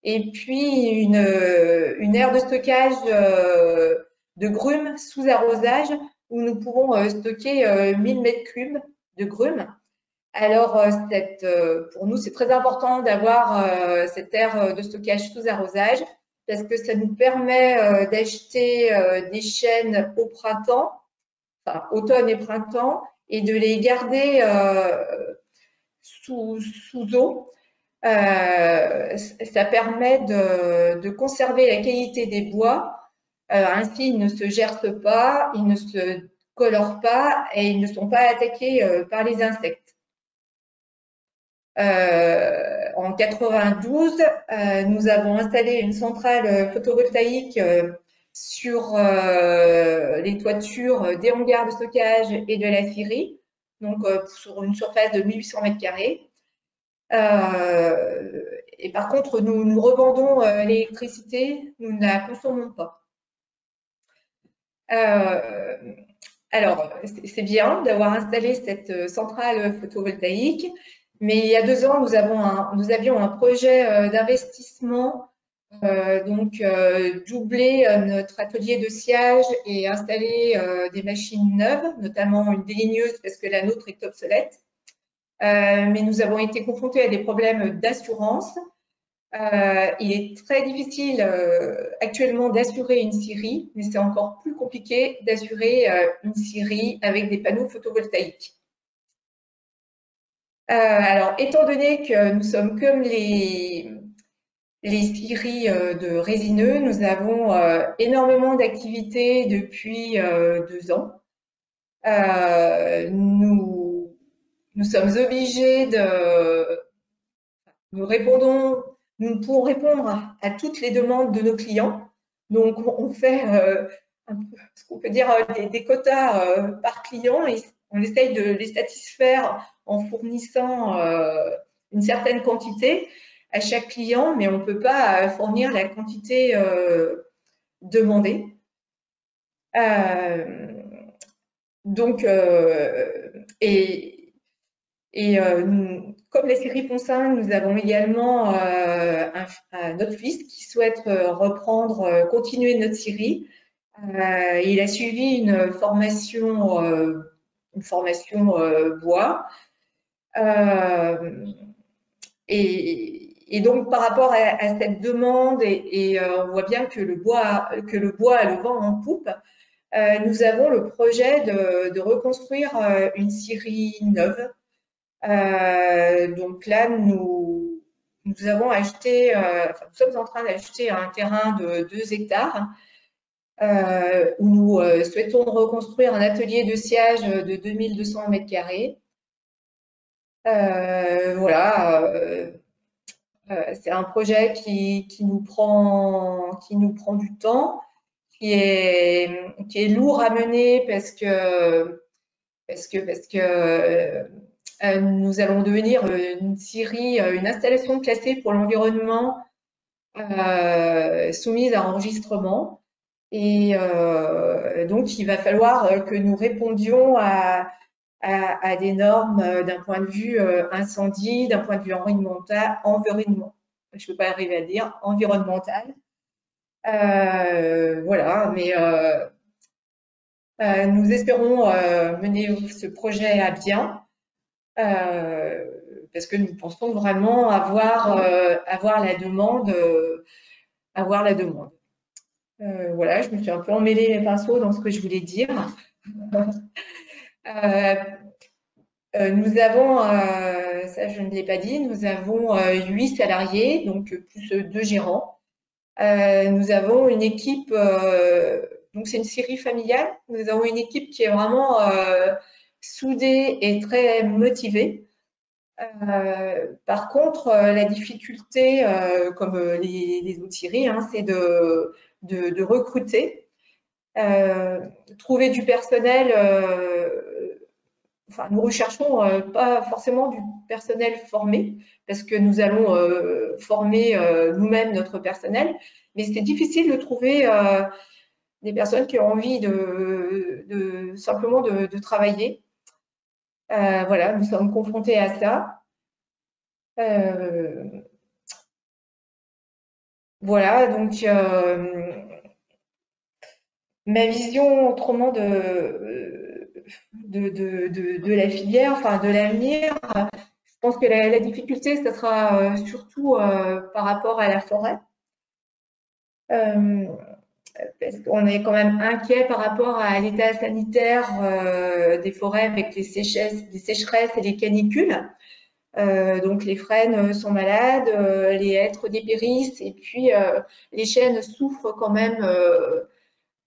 et puis une aire de stockage de grumes sous arrosage où nous pouvons stocker 1000 mètres cubes de grumes. Alors, pour nous, c'est très important d'avoir cette aire de stockage sous arrosage parce que ça nous permet d'acheter des chênes au printemps, enfin automne et printemps, et de les garder sous eau. Ça permet de conserver la qualité des bois. Ainsi, ils ne se gercent pas, ils ne se colorent pas et ils ne sont pas attaqués par les insectes. En 92, nous avons installé une centrale photovoltaïque sur les toitures des hangars de stockage et de la scierie, donc sur une surface de 1800 mètres carrés. Et par contre, nous revendons l'électricité, nous ne la consommons pas. Alors, c'est bien d'avoir installé cette centrale photovoltaïque, mais il y a 2 ans, nous avions un projet d'investissement, donc doubler notre atelier de sciage et installer des machines neuves, notamment une déligneuse parce que la nôtre est obsolète. Mais nous avons été confrontés à des problèmes d'assurance. Il est très difficile actuellement d'assurer une scierie, mais c'est encore plus compliqué d'assurer une scierie avec des panneaux photovoltaïques. Alors, étant donné que nous sommes comme les les scieries de résineux. Nous avons énormément d'activités depuis 2 ans. Nous sommes obligés nous ne pouvons répondre à toutes les demandes de nos clients. Donc, on fait ce qu'on peut dire des quotas par client et on essaye de les satisfaire en fournissant une certaine quantité à chaque client, mais on ne peut pas fournir la quantité demandée. Donc, comme les scieries Poncin, nous avons également notre fils qui souhaite continuer notre scierie. Il a suivi une formation bois. Et donc, par rapport à cette demande, on voit bien que le bois a le vent en poupe, nous avons le projet de reconstruire une scierie neuve. Donc là, nous avons acheté, nous sommes en train d'acheter un terrain de 2 hectares où nous souhaitons reconstruire un atelier de sciage de 2200 mètres carrés. Voilà, c'est un projet qui nous prend du temps, qui est lourd à mener parce que nous allons devenir une scierie, une installation classée pour l'environnement soumise à enregistrement. Et donc, il va falloir que nous répondions à des normes d'un point de vue incendie, d'un point de vue environnemental. Je ne peux pas arriver à dire environnemental. Voilà, mais nous espérons mener ce projet à bien. Parce que nous pensons vraiment avoir la demande. Voilà, je me suis un peu emmêlée les pinceaux dans ce que je voulais dire. Nous avons, ça je ne l'ai pas dit, nous avons 8 salariés, donc plus 2 gérants. Nous avons une équipe, donc c'est une scierie familiale. Nous avons une équipe qui est vraiment soudée et très motivée. Par contre, la difficulté, comme les autres scieries, c'est de recruter, trouver du personnel. Enfin, nous recherchons pas forcément du personnel formé, parce que nous allons former nous-mêmes notre personnel, mais c'est difficile de trouver des personnes qui ont envie simplement de travailler. Voilà, nous sommes confrontés à ça. Voilà, donc ma vision autrement de la filière, enfin de l'avenir, je pense que la difficulté, ce sera surtout par rapport à la forêt. Parce qu'on est quand même inquiet par rapport à l'état sanitaire des forêts avec les sécheresses et les canicules. Donc les frênes sont malades, les hêtres dépérissent et puis les chênes souffrent quand même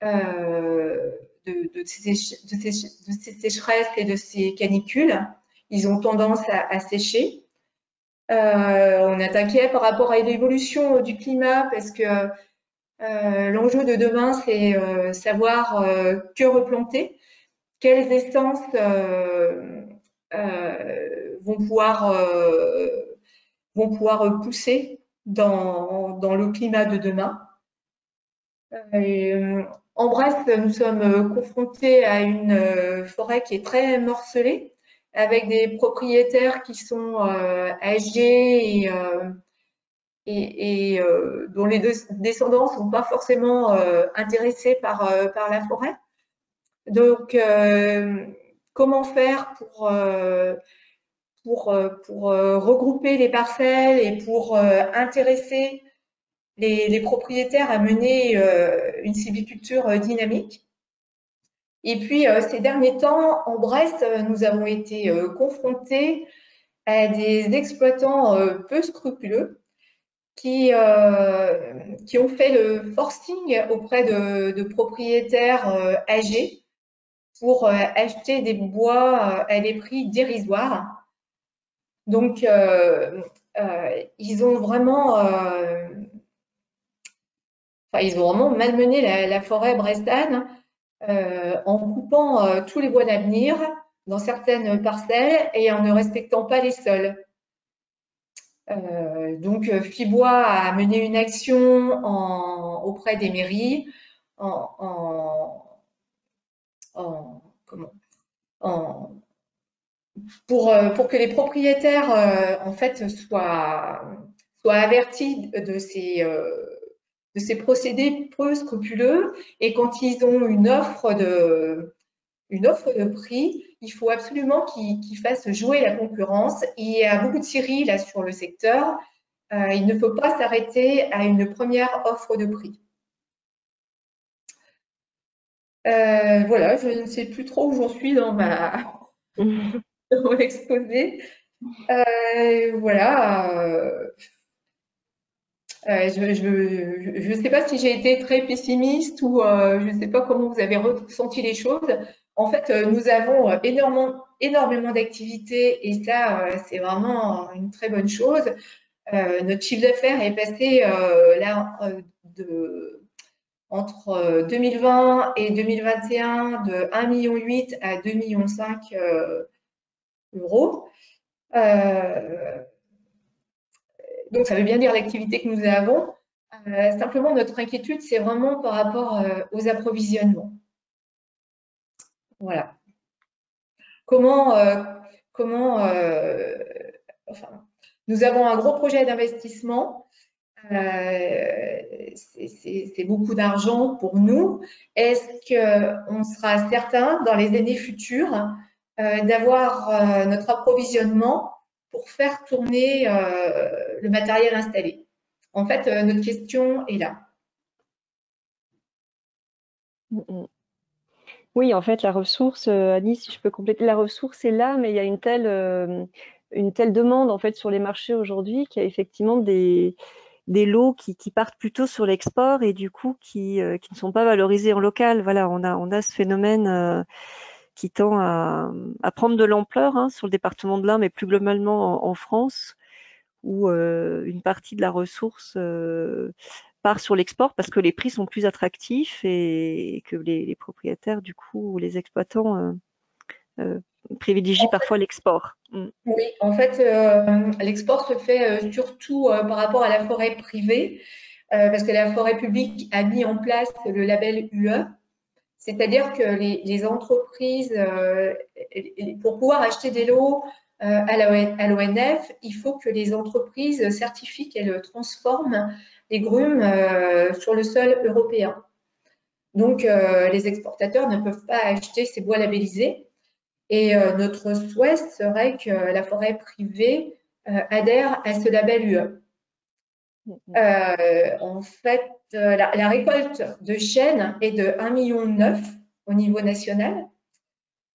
de ces sécheresses et de ces canicules. Ils ont tendance à sécher. On est inquiet par rapport à l'évolution du climat parce que l'enjeu de demain, c'est savoir que replanter, quelles essences vont pouvoir pousser dans le climat de demain. En Bresse, nous sommes confrontés à une forêt qui est très morcelée, avec des propriétaires qui sont âgés et dont les descendants ne sont pas forcément intéressés par la forêt. Donc, comment faire pour regrouper les parcelles et pour intéresser les propriétaires à mener une sylviculture dynamique. Et puis, ces derniers temps, en Bresse, nous avons été confrontés à des exploitants peu scrupuleux qui ont fait le forcing auprès de propriétaires âgés pour acheter des bois à des prix dérisoires. Donc, ils ont vraiment malmené la forêt brestane en coupant tous les bois d'avenir dans certaines parcelles et en ne respectant pas les sols. Donc, Fibois a mené une action auprès des mairies pour que les propriétaires en fait soient avertis de ces procédés peu scrupuleux, et quand ils ont une offre de prix, il faut absolument qu'ils fassent jouer la concurrence. Il y a beaucoup de scieries là sur le secteur. Il ne faut pas s'arrêter à une première offre de prix. Voilà, je ne sais plus trop où j'en suis dans mon exposé. Voilà. Je ne sais pas si j'ai été très pessimiste ou je ne sais pas comment vous avez ressenti les choses. En fait, nous avons énormément d'activités et ça, c'est vraiment une très bonne chose. Notre chiffre d'affaires est passé là entre 2020 et 2021 de 1,8 million à 2,5 millions euros. Donc, ça veut bien dire l'activité que nous avons. Simplement, notre inquiétude, c'est vraiment par rapport aux approvisionnements. Voilà. Enfin, nous avons un gros projet d'investissement. C'est beaucoup d'argent pour nous. Est-ce qu'on sera certain dans les années futures d'avoir notre approvisionnement pour faire tourner le matériel installé? En fait, notre question est là. Oui, en fait, la ressource, Annie, si je peux compléter, la ressource est là, mais il y a une telle demande en fait sur les marchés aujourd'hui qu'il y a effectivement des lots qui partent plutôt sur l'export et du coup qui ne sont pas valorisés en local. Voilà, on a ce phénomène qui tend à prendre de l'ampleur sur le département de l'Ain, mais plus globalement en France, où une partie de la ressource part sur l'export parce que les prix sont plus attractifs et que les propriétaires, du coup, ou les exploitants privilégient parfois l'export. Oui, en fait, l'export se fait surtout par rapport à la forêt privée, parce que la forêt publique a mis en place le label UE. C'est-à-dire que les entreprises, pour pouvoir acheter des lots à l'ONF, il faut que les entreprises certifient qu'elles transforment les grumes sur le sol européen. Donc, les exportateurs ne peuvent pas acheter ces bois labellisés. Et notre souhait serait que la forêt privée adhère à ce label UE. En fait, la récolte de chêne est de 1,9 million au niveau national.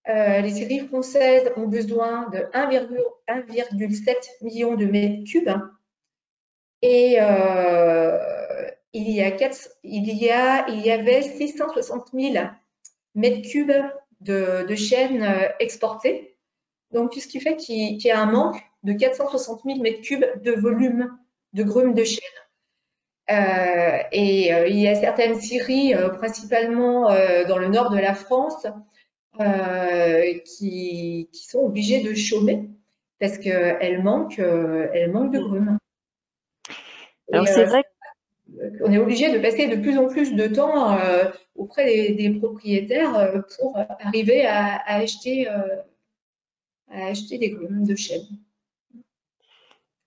Les scieries françaises ont besoin de 1,7 million de mètres cubes. Et il y avait 660 000 mètres cubes de chêne exportés. Donc, ce qui fait qu'il y a un manque de 460 000 mètres cubes de volume de grumes de chêne. Il y a certaines scieries, principalement dans le nord de la France, qui sont obligées de chômer parce qu'elles manquent de grumes. Alors c'est vrai qu'on est obligé de passer de plus en plus de temps auprès des propriétaires pour arriver à acheter des grumes de chêne.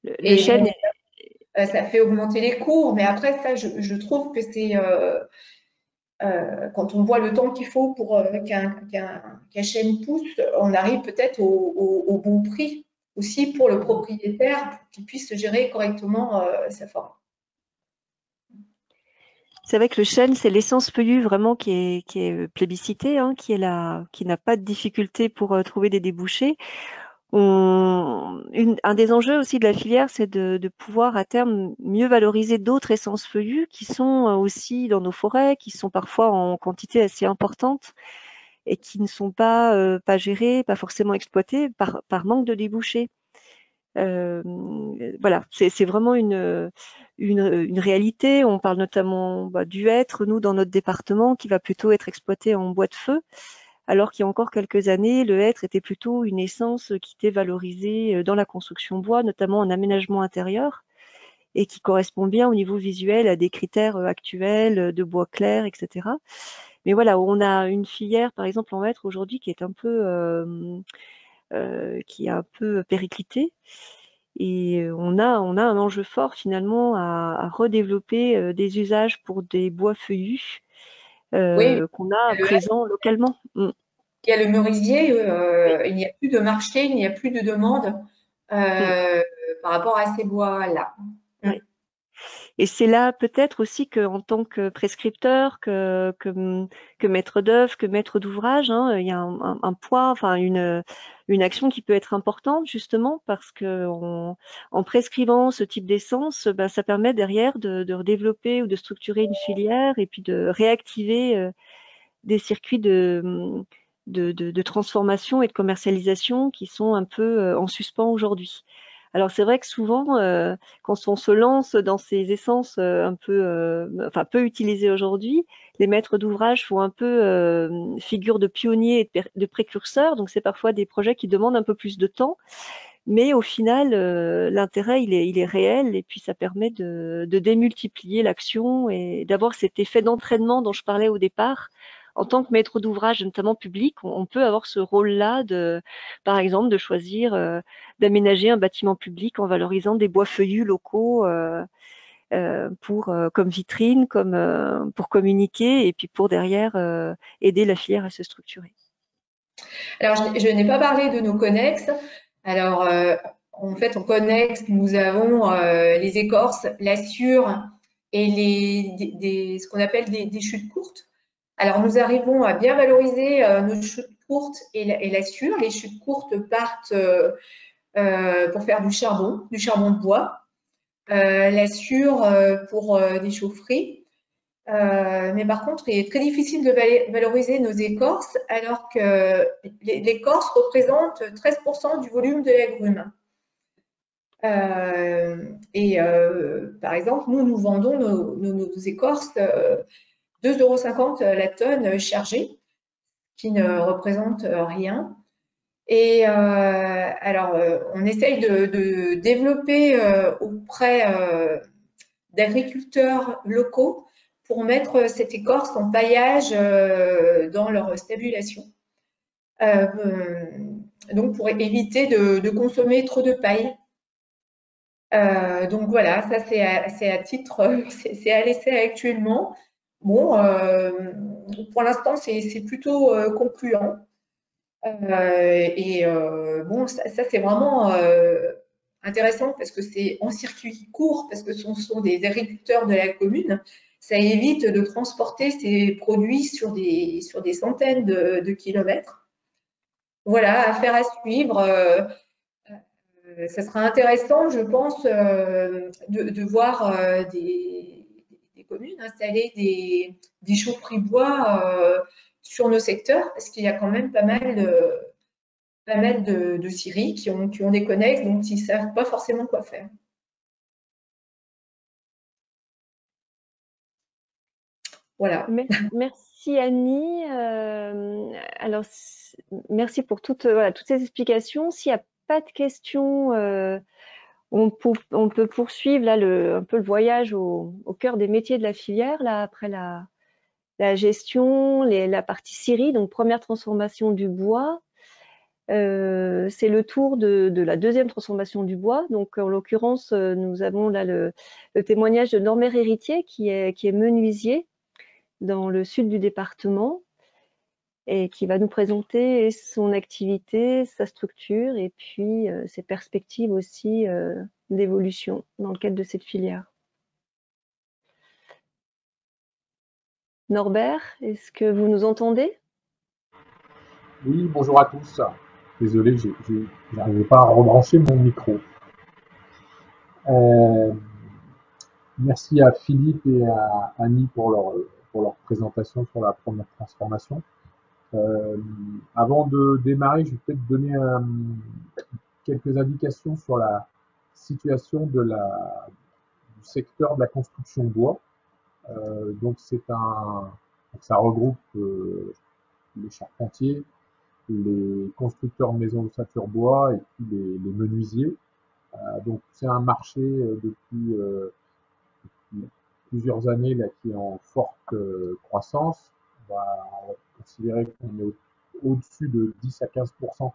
Le chêne, ça fait augmenter les cours, mais après ça, je trouve que c'est quand on voit le temps qu'il faut pour qu'un chêne pousse, on arrive peut-être au bon prix aussi pour le propriétaire, pour qu'il puisse gérer correctement sa forêt. C'est vrai que le chêne, c'est l'essence feuillue vraiment qui est plébiscitée, qui n'a pas de difficulté pour trouver des débouchés. Un des enjeux aussi de la filière, c'est de pouvoir à terme mieux valoriser d'autres essences feuillues qui sont aussi dans nos forêts, qui sont parfois en quantité assez importante et qui ne sont pas gérées, pas forcément exploitées par manque de débouchés. Voilà, c'est vraiment une réalité. On parle notamment du hêtre, nous, dans notre département, qui va plutôt être exploité en bois de feu, alors qu'il y a encore quelques années, le hêtre était plutôt une essence qui était valorisée dans la construction bois, notamment en aménagement intérieur, et qui correspond bien au niveau visuel à des critères actuels de bois clair, etc. Mais voilà, on a une filière, par exemple, en hêtre aujourd'hui qui est un peu périclitée. Et on a un enjeu fort finalement à redévelopper des usages pour des bois feuillus Oui, qu'on a le présents localement. il y a le merisier, il n'y a plus de marché, il n'y a plus de demande Mm. euh, par rapport à ces bois-là. Mm. Ouais. Et c'est là peut-être aussi qu'en tant que prescripteur, que maître d'œuvre, que maître d'ouvrage, hein, il y a un poids, enfin une action qui peut être importante justement parce que en prescrivant ce type d'essence, ben, ça permet derrière de redévelopper ou de structurer une filière et puis de réactiver des circuits de transformation et de commercialisation qui sont un peu en suspens aujourd'hui. Alors c'est vrai que souvent, quand on se lance dans ces essences enfin peu utilisées aujourd'hui, les maîtres d'ouvrage font un peu figure de pionniers et de précurseurs. Donc c'est parfois des projets qui demandent un peu plus de temps, mais au final, l'intérêt il est réel et puis ça permet de démultiplier l'action et d'avoir cet effet d'entraînement dont je parlais au départ. En tant que maître d'ouvrage, notamment public, on peut avoir ce rôle-là de, par exemple, de choisir d'aménager un bâtiment public en valorisant des bois feuillus locaux pour comme vitrine, comme pour communiquer et puis pour derrière aider la filière à se structurer. Alors, je n'ai pas parlé de nos connexes. Alors, en fait, en connexe, nous avons les écorces, la sûre et ce qu'on appelle des chutes courtes. Alors, nous arrivons à bien valoriser nos chutes courtes et la sûre. Les chutes courtes partent pour faire du charbon de bois. La sûre pour des chaufferies. Mais par contre, il est très difficile de valoriser nos écorces alors que l'écorce représente 13% du volume de l'agrume. Par exemple, nous vendons nos écorces 2,50 € la tonne chargée, qui ne représente rien. Et alors, on essaye de développer auprès d'agriculteurs locaux pour mettre cette écorce en paillage dans leur stabulation. Euh, donc, pour éviter de consommer trop de paille. Donc voilà, ça c'est à titre, c'est à laisser actuellement. Bon, pour l'instant c'est plutôt concluant. Bon, ça c'est vraiment intéressant parce que c'est en circuit court, parce que ce sont des agriculteurs de la commune. Ça évite de transporter ces produits sur des centaines de kilomètres. Voilà, affaire à suivre. Ça sera intéressant, je pense, de voir des communes installer des chaufferies bois sur nos secteurs, parce qu'il y a quand même pas mal de scieries qui ont des connexes, donc ils ne savent pas forcément quoi faire. Voilà. Merci Annie. Alors, merci pour voilà, toutes ces explications. S'il n'y a pas de questions, on peut poursuivre là un peu le voyage au cœur des métiers de la filière, là, après la gestion, la partie scierie, donc première transformation du bois. C'est le tour de la deuxième transformation du bois. Donc, en l'occurrence, nous avons là le témoignage de Norbert Héritier, qui est menuisier dans le sud du département et qui va nous présenter son activité, sa structure et puis ses perspectives aussi d'évolution dans le cadre de cette filière. Norbert, est-ce que vous nous entendez? Oui, bonjour à tous. Désolé, j'arrivais pas à rebrancher mon micro. Euh, Merci à Philippe et à Annie pour leur présentation sur la première transformation. Euh, Avant de démarrer, je vais peut-être donner quelques indications sur la situation du secteur de la construction bois. Donc ça regroupe les charpentiers, les constructeurs de maisons de ossature bois et puis les menuisiers. Donc c'est un marché depuis plusieurs années là, qui est en forte croissance. On va considérer qu'on est au-dessus de 10 à 15%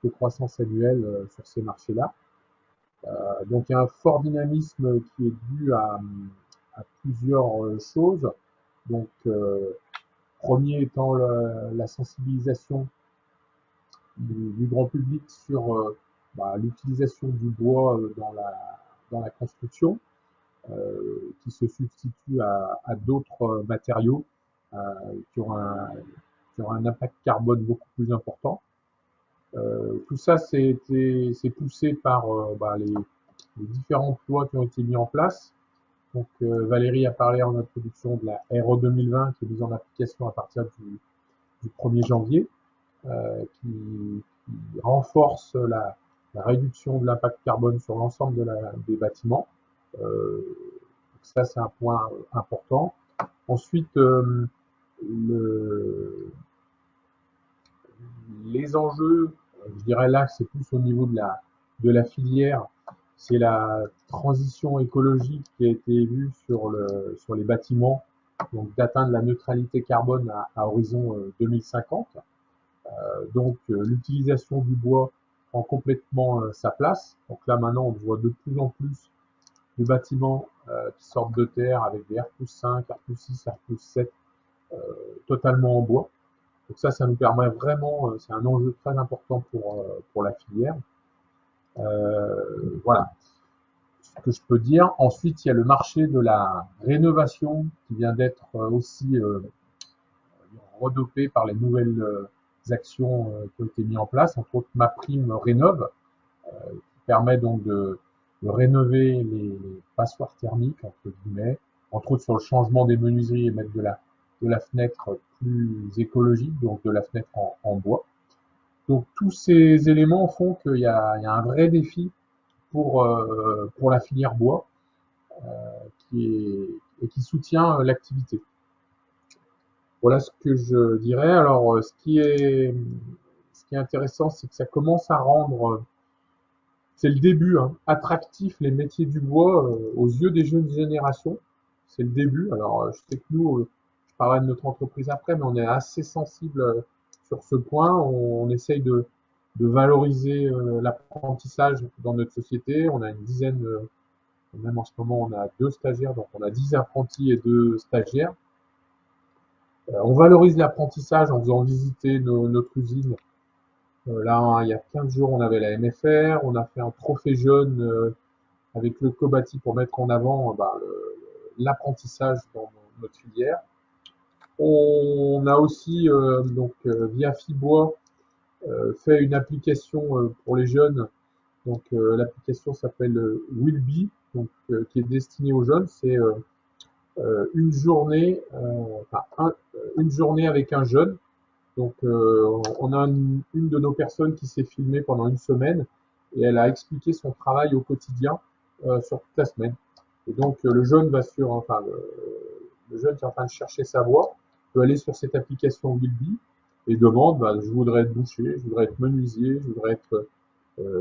de croissance annuelle sur ces marchés-là. Donc il y a un fort dynamisme qui est dû à plusieurs choses. Donc premier étant la sensibilisation du grand public sur l'utilisation du bois dans la construction, qui se substitue à d'autres matériaux euh, qui ont un impact carbone beaucoup plus important. Tout ça, c'est poussé par les différentes lois qui ont été mises en place. Donc, Valérie a parlé en introduction de la RE 2020 qui est mise en application à partir du 1er janvier, qui renforce la réduction de l'impact carbone sur l'ensemble des bâtiments. Ça, c'est un point important. Ensuite, les enjeux, je dirais là, c'est plus au niveau de la filière, c'est la transition écologique qui a été vue sur les bâtiments, donc d'atteindre la neutralité carbone à horizon 2050. Donc l'utilisation du bois prend complètement sa place. Donc là maintenant on voit de plus en plus de bâtiments qui sortent de terre avec des R+5, R+6, R+7 totalement en bois. Donc ça nous permet vraiment, c'est un enjeu très important pour la filière. Voilà ce que je peux dire. Ensuite, il y a le marché de la rénovation qui vient d'être aussi redopé par les nouvelles actions qui ont été mises en place, entre autres MaPrime Rénov, qui permet donc de rénover les passoires thermiques, entre guillemets, entre autres sur le changement des menuiseries et mettre de la fenêtre plus écologique, donc de la fenêtre en bois. Donc tous ces éléments font qu'il y a un vrai défi pour la filière bois qui soutient l'activité. Voilà ce que je dirais. Alors ce qui est intéressant, c'est que ça commence à rendre, c'est le début, hein, attractif les métiers du bois aux yeux des jeunes générations. C'est le début. Alors je sais que nous, je parlerai de notre entreprise après, mais on est assez sensible sur ce point. On essaye de valoriser l'apprentissage dans notre société. On a une dizaine, même en ce moment, on a 2 stagiaires, donc on a 10 apprentis et 2 stagiaires. On valorise l'apprentissage en faisant visiter notre usine. Là, il y a 15 jours, on avait la MFR. On a fait un trophée jeune avec le Cobati pour mettre en avant l'apprentissage dans notre filière. On a aussi, via Fibois, fait une application pour les jeunes. Donc l'application s'appelle Willby, donc qui est destinée aux jeunes. C'est une journée, une journée avec un jeune. Donc on a une de nos personnes qui s'est filmée pendant une semaine et elle a expliqué son travail au quotidien sur toute la semaine. Et donc le jeune va le jeune qui est en train de chercher sa voie peut aller sur cette application Willby et demande je voudrais être boucher, je voudrais être menuisier, je voudrais être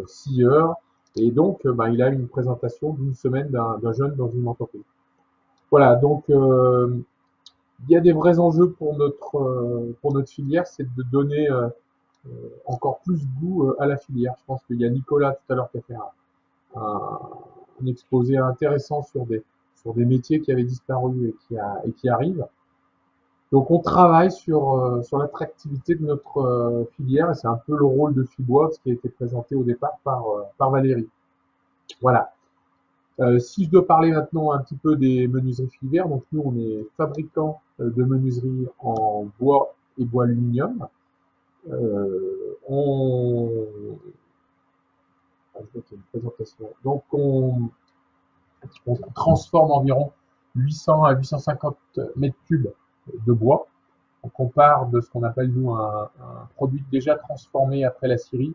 scieur. Et donc il a une présentation d'une semaine d'un jeune dans une entreprise. Voilà, donc il y a des vrais enjeux pour notre filière, c'est de donner encore plus goût à la filière. Je pense qu'il y a Nicolas tout à l'heure qui a fait un exposé intéressant sur des métiers qui avaient disparu et qui arrivent. Donc on travaille sur l'attractivité de notre filière et c'est un peu le rôle de Fibois, ce qui a été présenté au départ par Valérie. Voilà. Si je dois parler maintenant un petit peu des menuiseries filières, donc nous on est fabricant de menuiseries en bois et bois aluminium. je vois qu'il y a une présentation. Donc, on transforme environ 800 à 850 mètres cubes de bois. Donc, on part de ce qu'on appelle, nous, un produit déjà transformé après la scierie,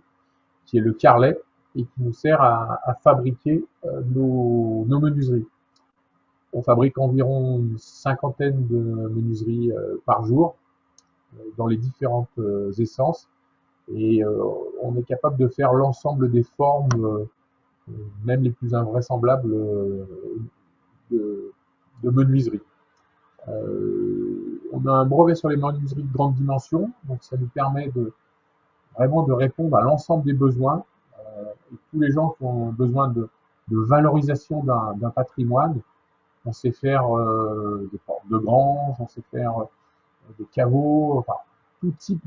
qui est le carrellet, et qui nous sert à fabriquer nos menuiseries. On fabrique environ une cinquantaine de menuiseries par jour dans les différentes essences, et on est capable de faire l'ensemble des formes, même les plus invraisemblables, de menuiserie. On a un brevet sur les menuiseries de grande dimension, donc ça nous permet vraiment de répondre à l'ensemble des besoins. Et tous les gens qui ont besoin de valorisation d'un patrimoine, on sait faire des portes de grange, on sait faire des caveaux, enfin tout type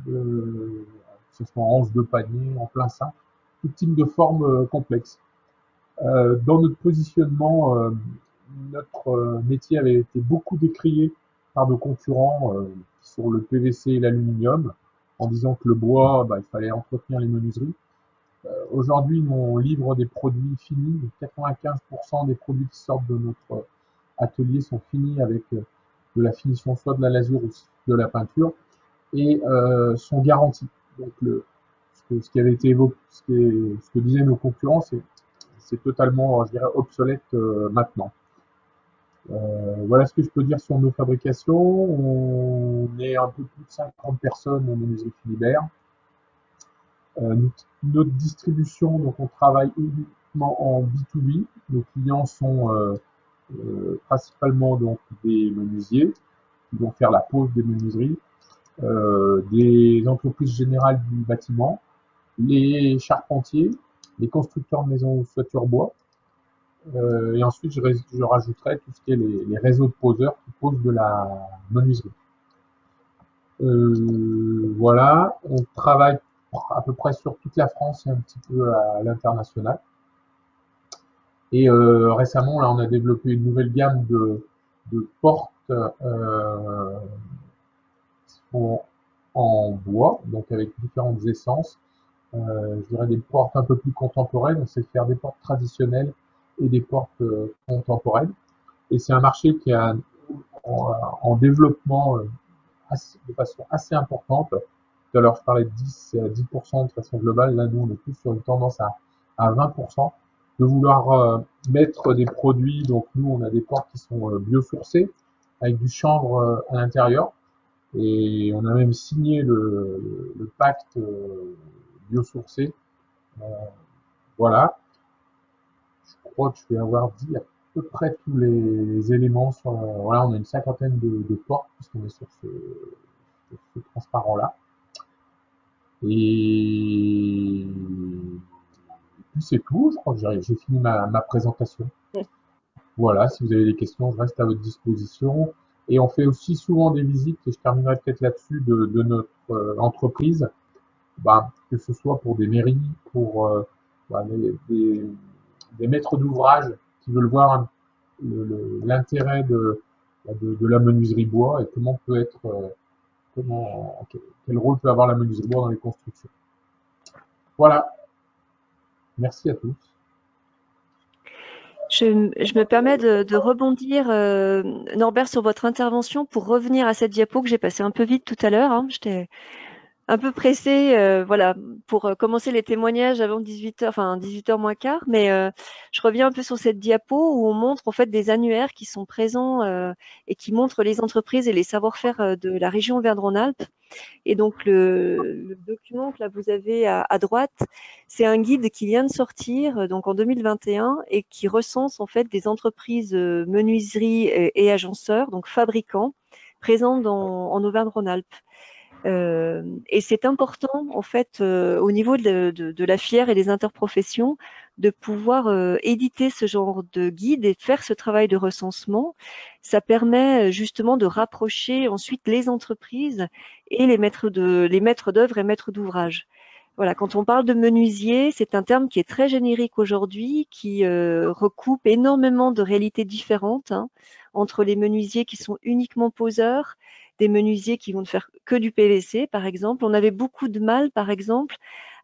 que ce soit en anse de panier, en plein cintre, tout type de forme complexe. Dans notre positionnement, notre métier avait été beaucoup décrié par nos concurrents sur le PVC et l'aluminium, en disant que le bois, il fallait entretenir les menuiseries. Aujourd'hui, on livre des produits finis. 95% des produits qui sortent de notre atelier sont finis avec de la finition, soit de la lasure ou de la peinture, et sont garantis. Donc, ce qui avait été évoqué, ce que disaient nos concurrents, c'est totalement, je dirais, obsolète maintenant. Voilà ce que je peux dire sur nos fabrications. On est un peu plus de 50 personnes en menuiserie Philibert. Notre distribution, donc on travaille uniquement en B2B. Nos clients sont principalement donc des menuisiers qui vont faire la pose des menuiseries, des entreprises générales du bâtiment, les charpentiers, les constructeurs de maisons ou toitures bois, et ensuite je rajouterai tout ce qui est les réseaux de poseurs qui posent de la menuiserie. Voilà, on travaille à peu près sur toute la France et un petit peu à l'international. Et récemment, là, on a développé une nouvelle gamme de portes en bois, donc avec différentes essences. Je dirais des portes un peu plus contemporaines. On sait faire des portes traditionnelles et des portes contemporaines. Et c'est un marché qui est en développement de façon assez importante. Tout à l'heure, je parlais de 10% de façon globale. Là, nous, on est plus sur une tendance à 20%, de vouloir mettre des produits. Donc, nous, on a des portes qui sont biosourcées, avec du chanvre à l'intérieur. Et on a même signé le pacte biosourcé. Voilà. Je crois que je vais avoir dit à peu près tous les éléments sur voilà, on a une cinquantaine de portes puisqu'on est sur ce transparent-là. Et puis c'est tout, je crois que j'ai fini ma présentation. Voilà, si vous avez des questions, je reste à votre disposition. Et on fait aussi souvent des visites, et je terminerai peut-être là-dessus, de notre entreprise, que ce soit pour des mairies, pour des maîtres d'ouvrage qui veulent voir l'intérêt de la menuiserie bois et comment peut être, quel rôle peut avoir la menuiserie bois dans les constructions. Voilà. Merci à tous. Je me permets de rebondir, Norbert, sur votre intervention pour revenir à cette diapo que j'ai passée un peu vite tout à l'heure. Hein. J'étais un peu pressée, voilà, pour commencer les témoignages avant 18h, enfin 18h moins quart. Mais je reviens un peu sur cette diapo où on montre en fait des annuaires qui sont présents et qui montrent les entreprises et les savoir-faire de la région Auvergne-Rhône-Alpes. Et donc le document que là vous avez à droite, c'est un guide qui vient de sortir donc en 2021 et qui recense en fait des entreprises menuiseries et agenceurs, donc fabricants, présents en Auvergne-Rhône-Alpes. Et c'est important en fait au niveau de la FIER et des interprofessions de pouvoir éditer ce genre de guide et faire ce travail de recensement. Ça permet justement de rapprocher ensuite les entreprises et les maîtres d'œuvre et maîtres d'ouvrage. Voilà, quand on parle de menuisier, c'est un terme qui est très générique aujourd'hui, qui recoupe énormément de réalités différentes entre les menuisiers qui sont uniquement poseurs, des menuisiers qui vont ne faire que du PVC, par exemple. On avait beaucoup de mal, par exemple,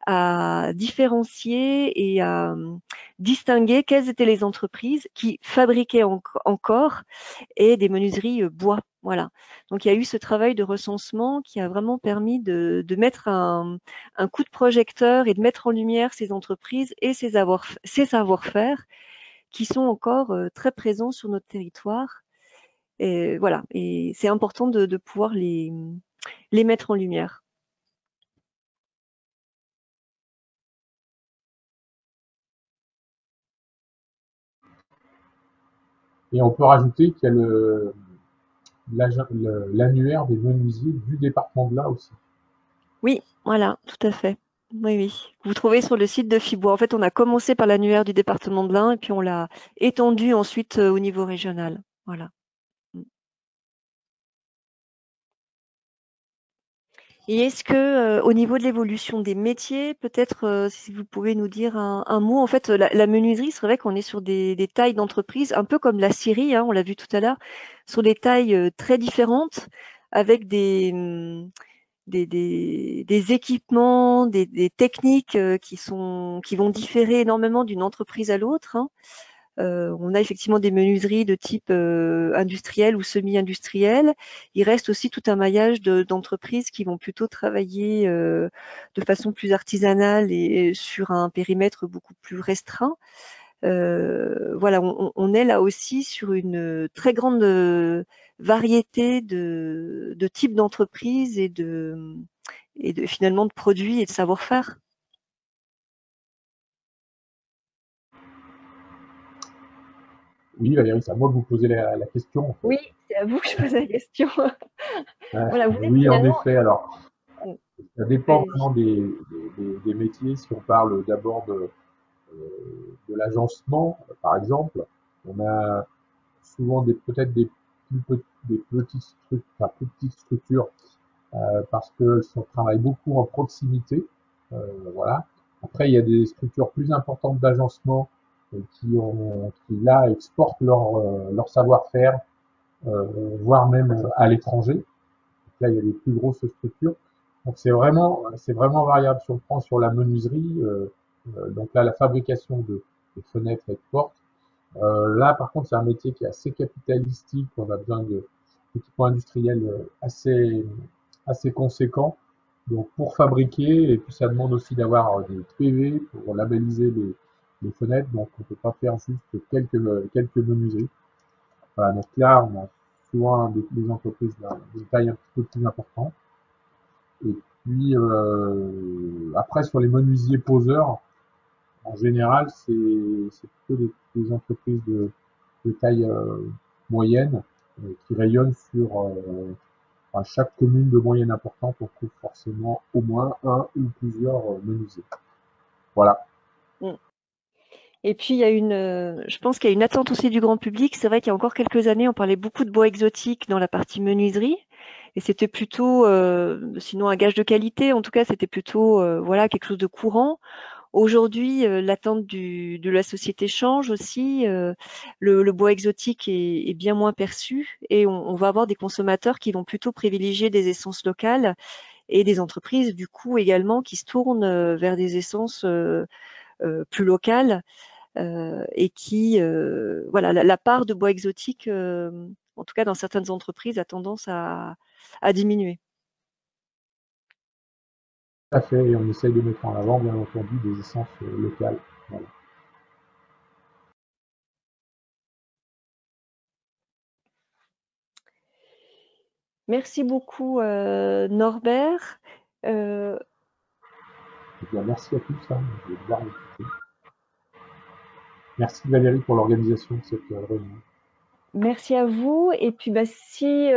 à différencier et à distinguer quelles étaient les entreprises qui fabriquaient encore et des menuiseries bois. Voilà. Donc il y a eu ce travail de recensement qui a vraiment permis de mettre un coup de projecteur et de mettre en lumière ces entreprises et ces savoir-faire qui sont encore très présents sur notre territoire. Et voilà. Et c'est important de pouvoir les mettre en lumière. Et on peut rajouter qu'il y a l'annuaire des menuisiers du département de l'Ain aussi. Oui, voilà, tout à fait. Oui, oui. Vous trouvez sur le site de Fibois. En fait, on a commencé par l'annuaire du département de l'Ain et puis on l'a étendu ensuite au niveau régional. Voilà. Et est-ce que, au niveau de l'évolution des métiers, peut-être, si vous pouvez nous dire un mot. En fait, la menuiserie, c'est vrai qu'on est sur des tailles d'entreprise, un peu comme la scierie, hein, on l'a vu tout à l'heure, sur des tailles très différentes, avec des équipements, des techniques qui vont différer énormément d'une entreprise à l'autre, hein. On a effectivement des menuiseries de type industriel ou semi-industriel. Il reste aussi tout un maillage d'entreprises qui vont plutôt travailler de façon plus artisanale et sur un périmètre beaucoup plus restreint. Voilà, on est là aussi sur une très grande variété de types d'entreprises et finalement de produits et de savoir-faire. Oui, Valérie, c'est à moi que vous posez la question, en fait. Oui, c'est à vous que je pose la question. Voilà, vous êtes Oui, en finalement. effet. Alors, ça dépend Allez-y. vraiment des métiers. Si on parle d'abord de l'agencement, par exemple, on a souvent peut-être des plus petites structures parce qu'elles travaillent beaucoup en proximité. Voilà. Après, il y a des structures plus importantes d'agencement qui là exportent leur savoir-faire, voire même à l'étranger. Donc là, il y a des plus grosses structures. Donc c'est vraiment variable. Si on prend sur la menuiserie, donc là, la fabrication de fenêtres et de portes. Là, par contre, c'est un métier qui est assez capitalistique. On a besoin d'équipements industriels assez conséquents. Donc, pour fabriquer, et puis ça demande aussi d'avoir des PV pour labelliser les fenêtres. Donc, on ne peut pas faire juste quelques menuiseries. Voilà, donc là, on a souvent des entreprises d'une taille un petit peu plus importante. Et puis, après, sur les menuisiers poseurs, en général, c'est plutôt des entreprises de taille moyenne qui rayonnent sur à chaque commune de moyenne importante, on trouve forcément au moins un ou plusieurs menuisiers. Voilà. Mm. Et puis, je pense qu'il y a une attente aussi du grand public. C'est vrai qu'il y a encore quelques années, on parlait beaucoup de bois exotique dans la partie menuiserie. Et c'était plutôt, sinon un gage de qualité, en tout cas, c'était plutôt voilà, quelque chose de courant. Aujourd'hui, l'attente de la société change aussi. Le bois exotique est bien moins perçu et on va avoir des consommateurs qui vont plutôt privilégier des essences locales et des entreprises, du coup, également, qui se tournent vers des essences plus locales et qui, voilà, la part de bois exotique, en tout cas dans certaines entreprises, a tendance à diminuer. Tout à fait, et on essaye de mettre en avant, bien entendu, des essences locales. Voilà. Merci beaucoup, Norbert. Eh bien, merci à tous. Hein. Je vais devoir l'écouter. Merci Valérie pour l'organisation de cette réunion. Merci à vous. Et puis, bah, si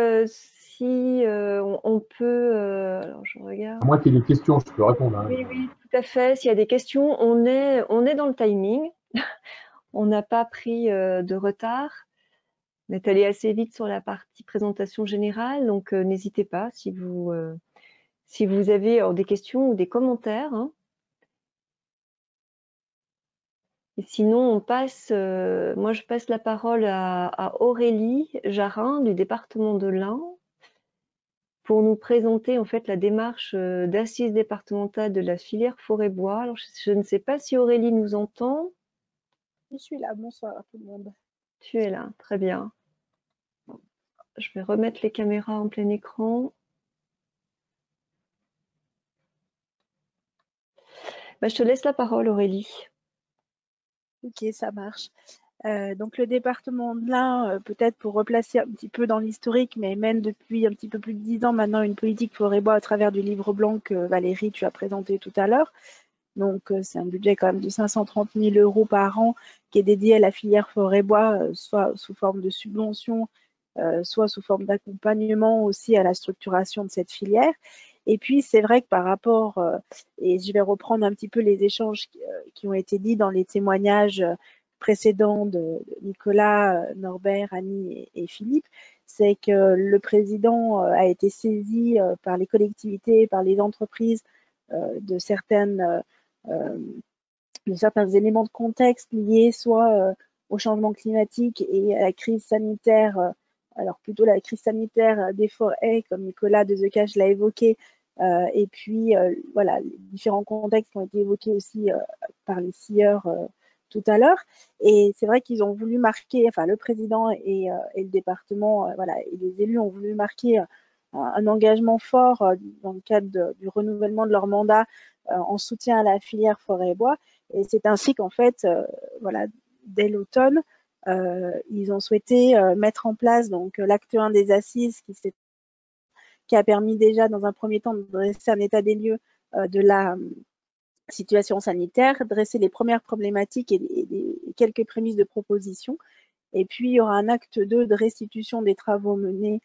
on peut, alors je regarde. À moins qu'il y ait des questions, je peux répondre. Hein. Oui, oui, tout à fait. S'il y a des questions, on est dans le timing. On n'a pas pris de retard. On est allé assez vite sur la partie présentation générale, donc n'hésitez pas si vous avez des questions ou des commentaires, hein. Et sinon, moi je passe la parole à Aurélie Jarin du département de l'Ain. pour nous présenter en fait la démarche d'assises départementales de la filière forêt-bois. Alors, je ne sais pas si Aurélie nous entend. Je suis là, bonsoir à tout le monde. Tu es là, très bien. Je vais remettre les caméras en plein écran. Bah, je te laisse la parole, Aurélie. Ok, ça marche. Donc le département de l'Ain, peut-être pour replacer un petit peu dans l'historique, mais mène depuis un petit peu plus de 10 ans maintenant une politique forêt-bois à travers du livre blanc que Valérie, tu as présenté tout à l'heure. Donc c'est un budget quand même de 530 000 € par an qui est dédié à la filière forêt-bois, soit sous forme de subvention, soit sous forme d'accompagnement aussi à la structuration de cette filière. Et puis c'est vrai que par rapport, et je vais reprendre un petit peu les échanges qui ont été dits dans les témoignages précédents de Nicolas, Norbert, Annie et Philippe, c'est que le président a été saisi par les collectivités, par les entreprises de certains éléments de contexte liés soit au changement climatique et à la crise sanitaire, alors plutôt la crise sanitaire des forêts, comme Nicolas Dezecach l'a évoqué, et puis voilà, les différents contextes qui ont été évoqués aussi par les scieurs tout à l'heure. Et c'est vrai qu'ils ont voulu marquer, enfin le président et le département, voilà, et les élus ont voulu marquer un engagement fort dans le cadre du renouvellement de leur mandat en soutien à la filière forêt et bois. Et c'est ainsi qu'en fait, voilà, dès l'automne, ils ont souhaité mettre en place donc l'acte 1 des assises qui a permis déjà dans un premier temps de dresser un état des lieux de la situation sanitaire, dresser les premières problématiques et quelques prémices de propositions. Et puis, il y aura un acte 2 de restitution des travaux menés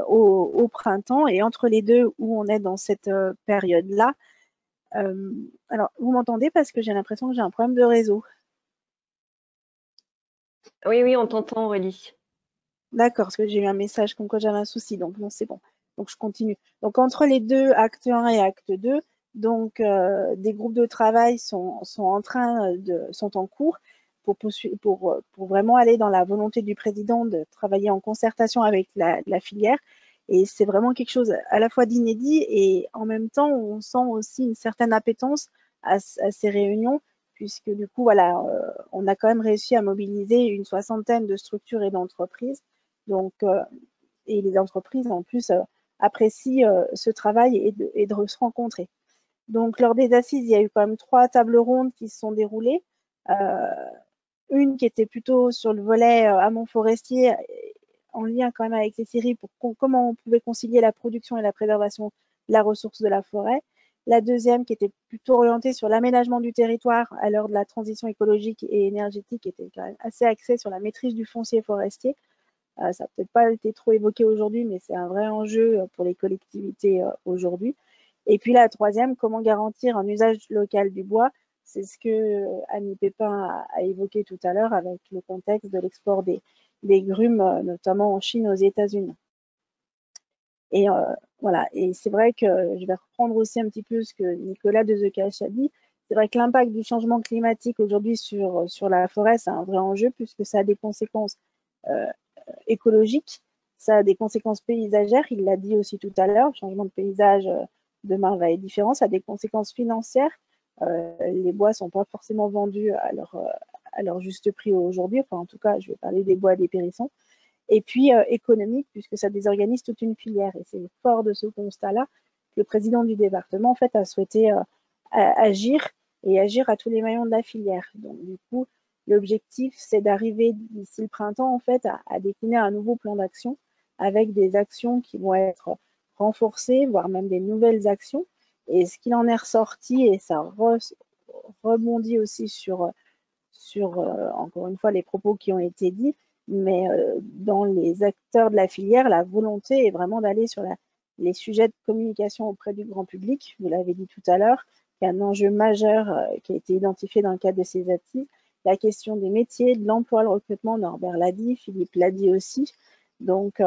au printemps. Et entre les deux, où on est dans cette période-là, alors, vous m'entendez parce que j'ai l'impression que j'ai un problème de réseau. Oui, oui, on t'entend, Aurélie. D'accord, parce que j'ai eu un message comme quoi j'avais un souci, donc non, c'est bon. Donc, je continue. Donc, entre les deux, acte 1 et acte 2, donc, des groupes de travail sont en cours pour vraiment aller dans la volonté du président de travailler en concertation avec la filière. Et c'est vraiment quelque chose à la fois d'inédit et en même temps, on sent aussi une certaine appétence à ces réunions, puisque du coup, voilà, on a quand même réussi à mobiliser une 60aine de structures et d'entreprises. Donc, et les entreprises, en plus, apprécient ce travail et de se rencontrer. Donc, lors des assises, il y a eu quand même 3 tables rondes qui se sont déroulées. Une qui était plutôt sur le volet amont forestier, en lien quand même avec les scieries, pour comment on pouvait concilier la production et la préservation de la ressource de la forêt. La deuxième qui était plutôt orientée sur l'aménagement du territoire à l'heure de la transition écologique et énergétique, était quand même assez axée sur la maîtrise du foncier forestier. Ça n'a peut-être pas été trop évoqué aujourd'hui, mais c'est un vrai enjeu pour les collectivités aujourd'hui. Et puis la troisième, comment garantir un usage local du bois. C'est ce que Annie Pépin a évoqué tout à l'heure avec le contexte de l'export des grumes, notamment en Chine, aux États-Unis. Et voilà, et c'est vrai que je vais reprendre aussi un petit peu ce que Nicolas Dezecach a dit. C'est vrai que l'impact du changement climatique aujourd'hui sur la forêt, c'est un vrai enjeu puisque ça a des conséquences écologiques, ça a des conséquences paysagères, il l'a dit aussi tout à l'heure, le changement de paysage demain va être différent, ça a des conséquences financières, les bois ne sont pas forcément vendus à leur juste prix aujourd'hui, enfin en tout cas je vais parler des bois dépérissants, et puis économique puisque ça désorganise toute une filière, et c'est fort de ce constat-là que le président du département en fait a souhaité agir à tous les maillons de la filière. Donc du coup, l'objectif, c'est d'arriver d'ici le printemps, en fait, à décliner un nouveau plan d'action avec des actions qui vont être renforcées, voire même des nouvelles actions. Et ce qu'il en est ressorti, et ça rebondit aussi sur encore une fois, les propos qui ont été dits, mais dans les acteurs de la filière, la volonté est vraiment d'aller sur les sujets de communication auprès du grand public. Vous l'avez dit tout à l'heure, il y a un enjeu majeur qui a été identifié dans le cadre de ces assises, la question des métiers, de l'emploi, le recrutement, Norbert l'a dit, Philippe l'a dit aussi. Donc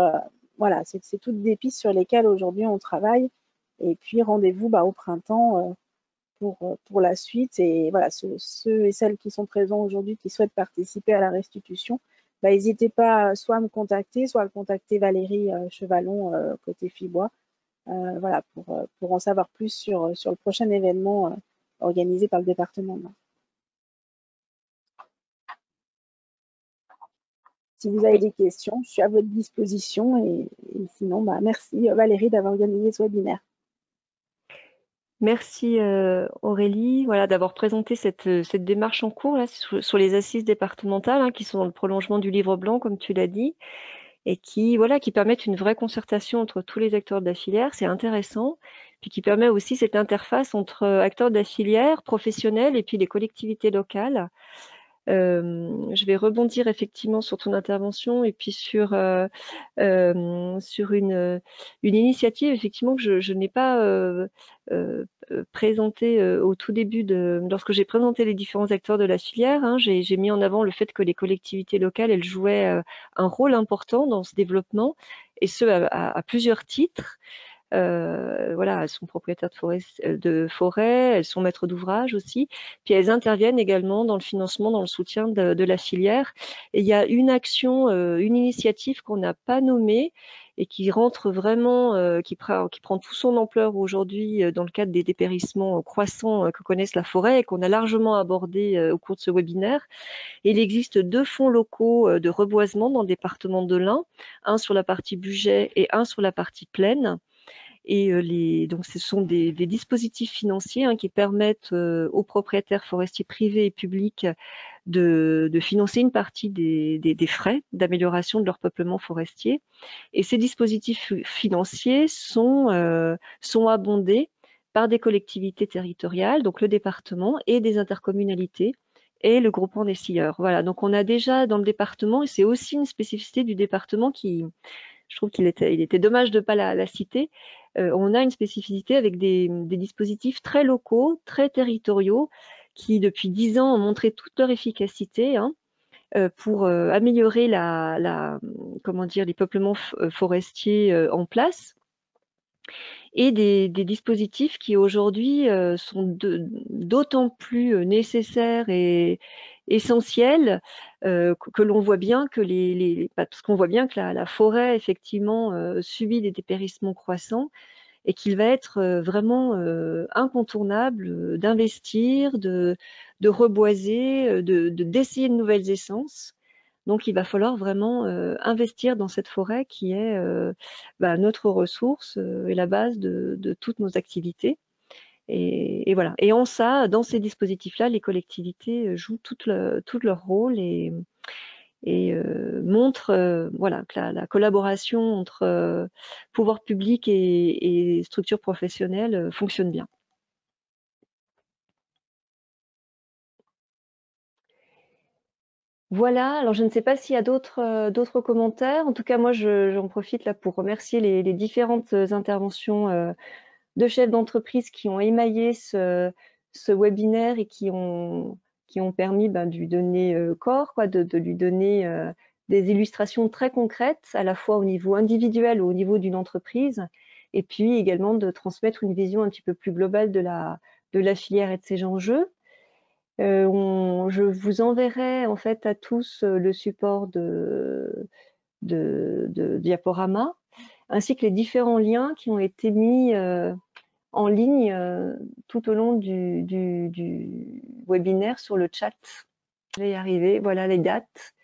voilà, c'est toutes des pistes sur lesquelles aujourd'hui on travaille. Et puis rendez-vous au printemps pour la suite. Et voilà, ceux et celles qui sont présents aujourd'hui, qui souhaitent participer à la restitution, n'hésitez pas soit à me contacter, soit à contacter Valérie Chevalon côté Fibois. voilà, pour en savoir plus sur le prochain événement organisé par le département. Si vous avez des questions, je suis à votre disposition et sinon, merci Valérie d'avoir organisé ce webinaire. Merci Aurélie, voilà, d'avoir présenté cette démarche en cours là, sur les assises départementales qui sont dans le prolongement du livre blanc, comme tu l'as dit, et qui permettent une vraie concertation entre tous les acteurs de la filière. C'est intéressant, puis qui permet aussi cette interface entre acteurs de la filière, professionnels et puis les collectivités locales. Je vais rebondir effectivement sur ton intervention et puis sur une initiative effectivement que je n'ai pas présentée au tout début lorsque j'ai présenté les différents acteurs de la filière. J'ai mis en avant le fait que les collectivités locales, elles jouaient un rôle important dans ce développement, et ce à plusieurs titres. Voilà, elles sont propriétaires de forêts, elles sont maîtres d'ouvrage aussi, puis elles interviennent également dans le financement, dans le soutien de la filière. Et il y a une action, une initiative qu'on n'a pas nommée et qui rentre vraiment, qui prend toute son ampleur aujourd'hui dans le cadre des dépérissements croissants que connaissent la forêt et qu'on a largement abordé au cours de ce webinaire. Il existe 2 fonds locaux de reboisement dans le département de l'Ain, un sur la partie budget et un sur la partie plaine. Et donc, ce sont des dispositifs financiers qui permettent aux propriétaires forestiers privés et publics de financer une partie des frais d'amélioration de leur peuplement forestier. Et ces dispositifs financiers sont abondés par des collectivités territoriales, donc le département, et des intercommunalités, et le groupement des scieurs. Voilà, donc on a déjà dans le département, et c'est aussi une spécificité du département qui, je trouve qu'il était dommage de ne pas la citer. On a une spécificité avec des dispositifs très locaux, très territoriaux, qui depuis 10 ans ont montré toute leur efficacité pour améliorer les peuplements forestiers en place, et des dispositifs qui aujourd'hui sont d'autant plus nécessaires et essentiels que l'on voit bien que parce qu'on voit bien que la forêt effectivement subit des dépérissements croissants, et qu'il va être vraiment incontournable d'investir, de reboiser, d'essayer de nouvelles essences. Donc, il va falloir vraiment investir dans cette forêt qui est notre ressource et la base de toutes nos activités. Et voilà. Et en ça, dans ces dispositifs-là, les collectivités jouent tout leur rôle et montrent voilà, que la collaboration entre pouvoir public et structures professionnelles fonctionne bien. Voilà, alors je ne sais pas s'il y a d'autres commentaires. En tout cas, moi, j'en profite là pour remercier les différentes interventions de chefs d'entreprise qui ont émaillé ce webinaire et qui ont permis de lui donner corps, de lui donner des illustrations très concrètes, à la fois au niveau individuel ou au niveau d'une entreprise, et puis également de transmettre une vision un petit peu plus globale de la filière et de ses enjeux. Je vous enverrai en fait à tous le support de Diaporama, ainsi que les différents liens qui ont été mis en ligne tout au long du webinaire sur le chat. Je vais y arriver, voilà les dates.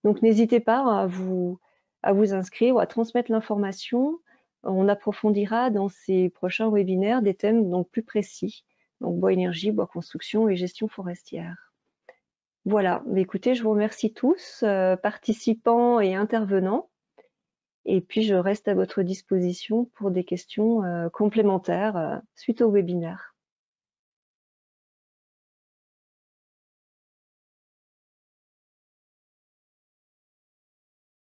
Donc n'hésitez pas à vous inscrire ou à transmettre l'information. On approfondira dans ces prochains webinaires des thèmes donc plus précis. Donc bois énergie, bois construction et gestion forestière. Voilà, mais écoutez, je vous remercie tous, participants et intervenants. Et puis, je reste à votre disposition pour des questions complémentaires suite au webinaire.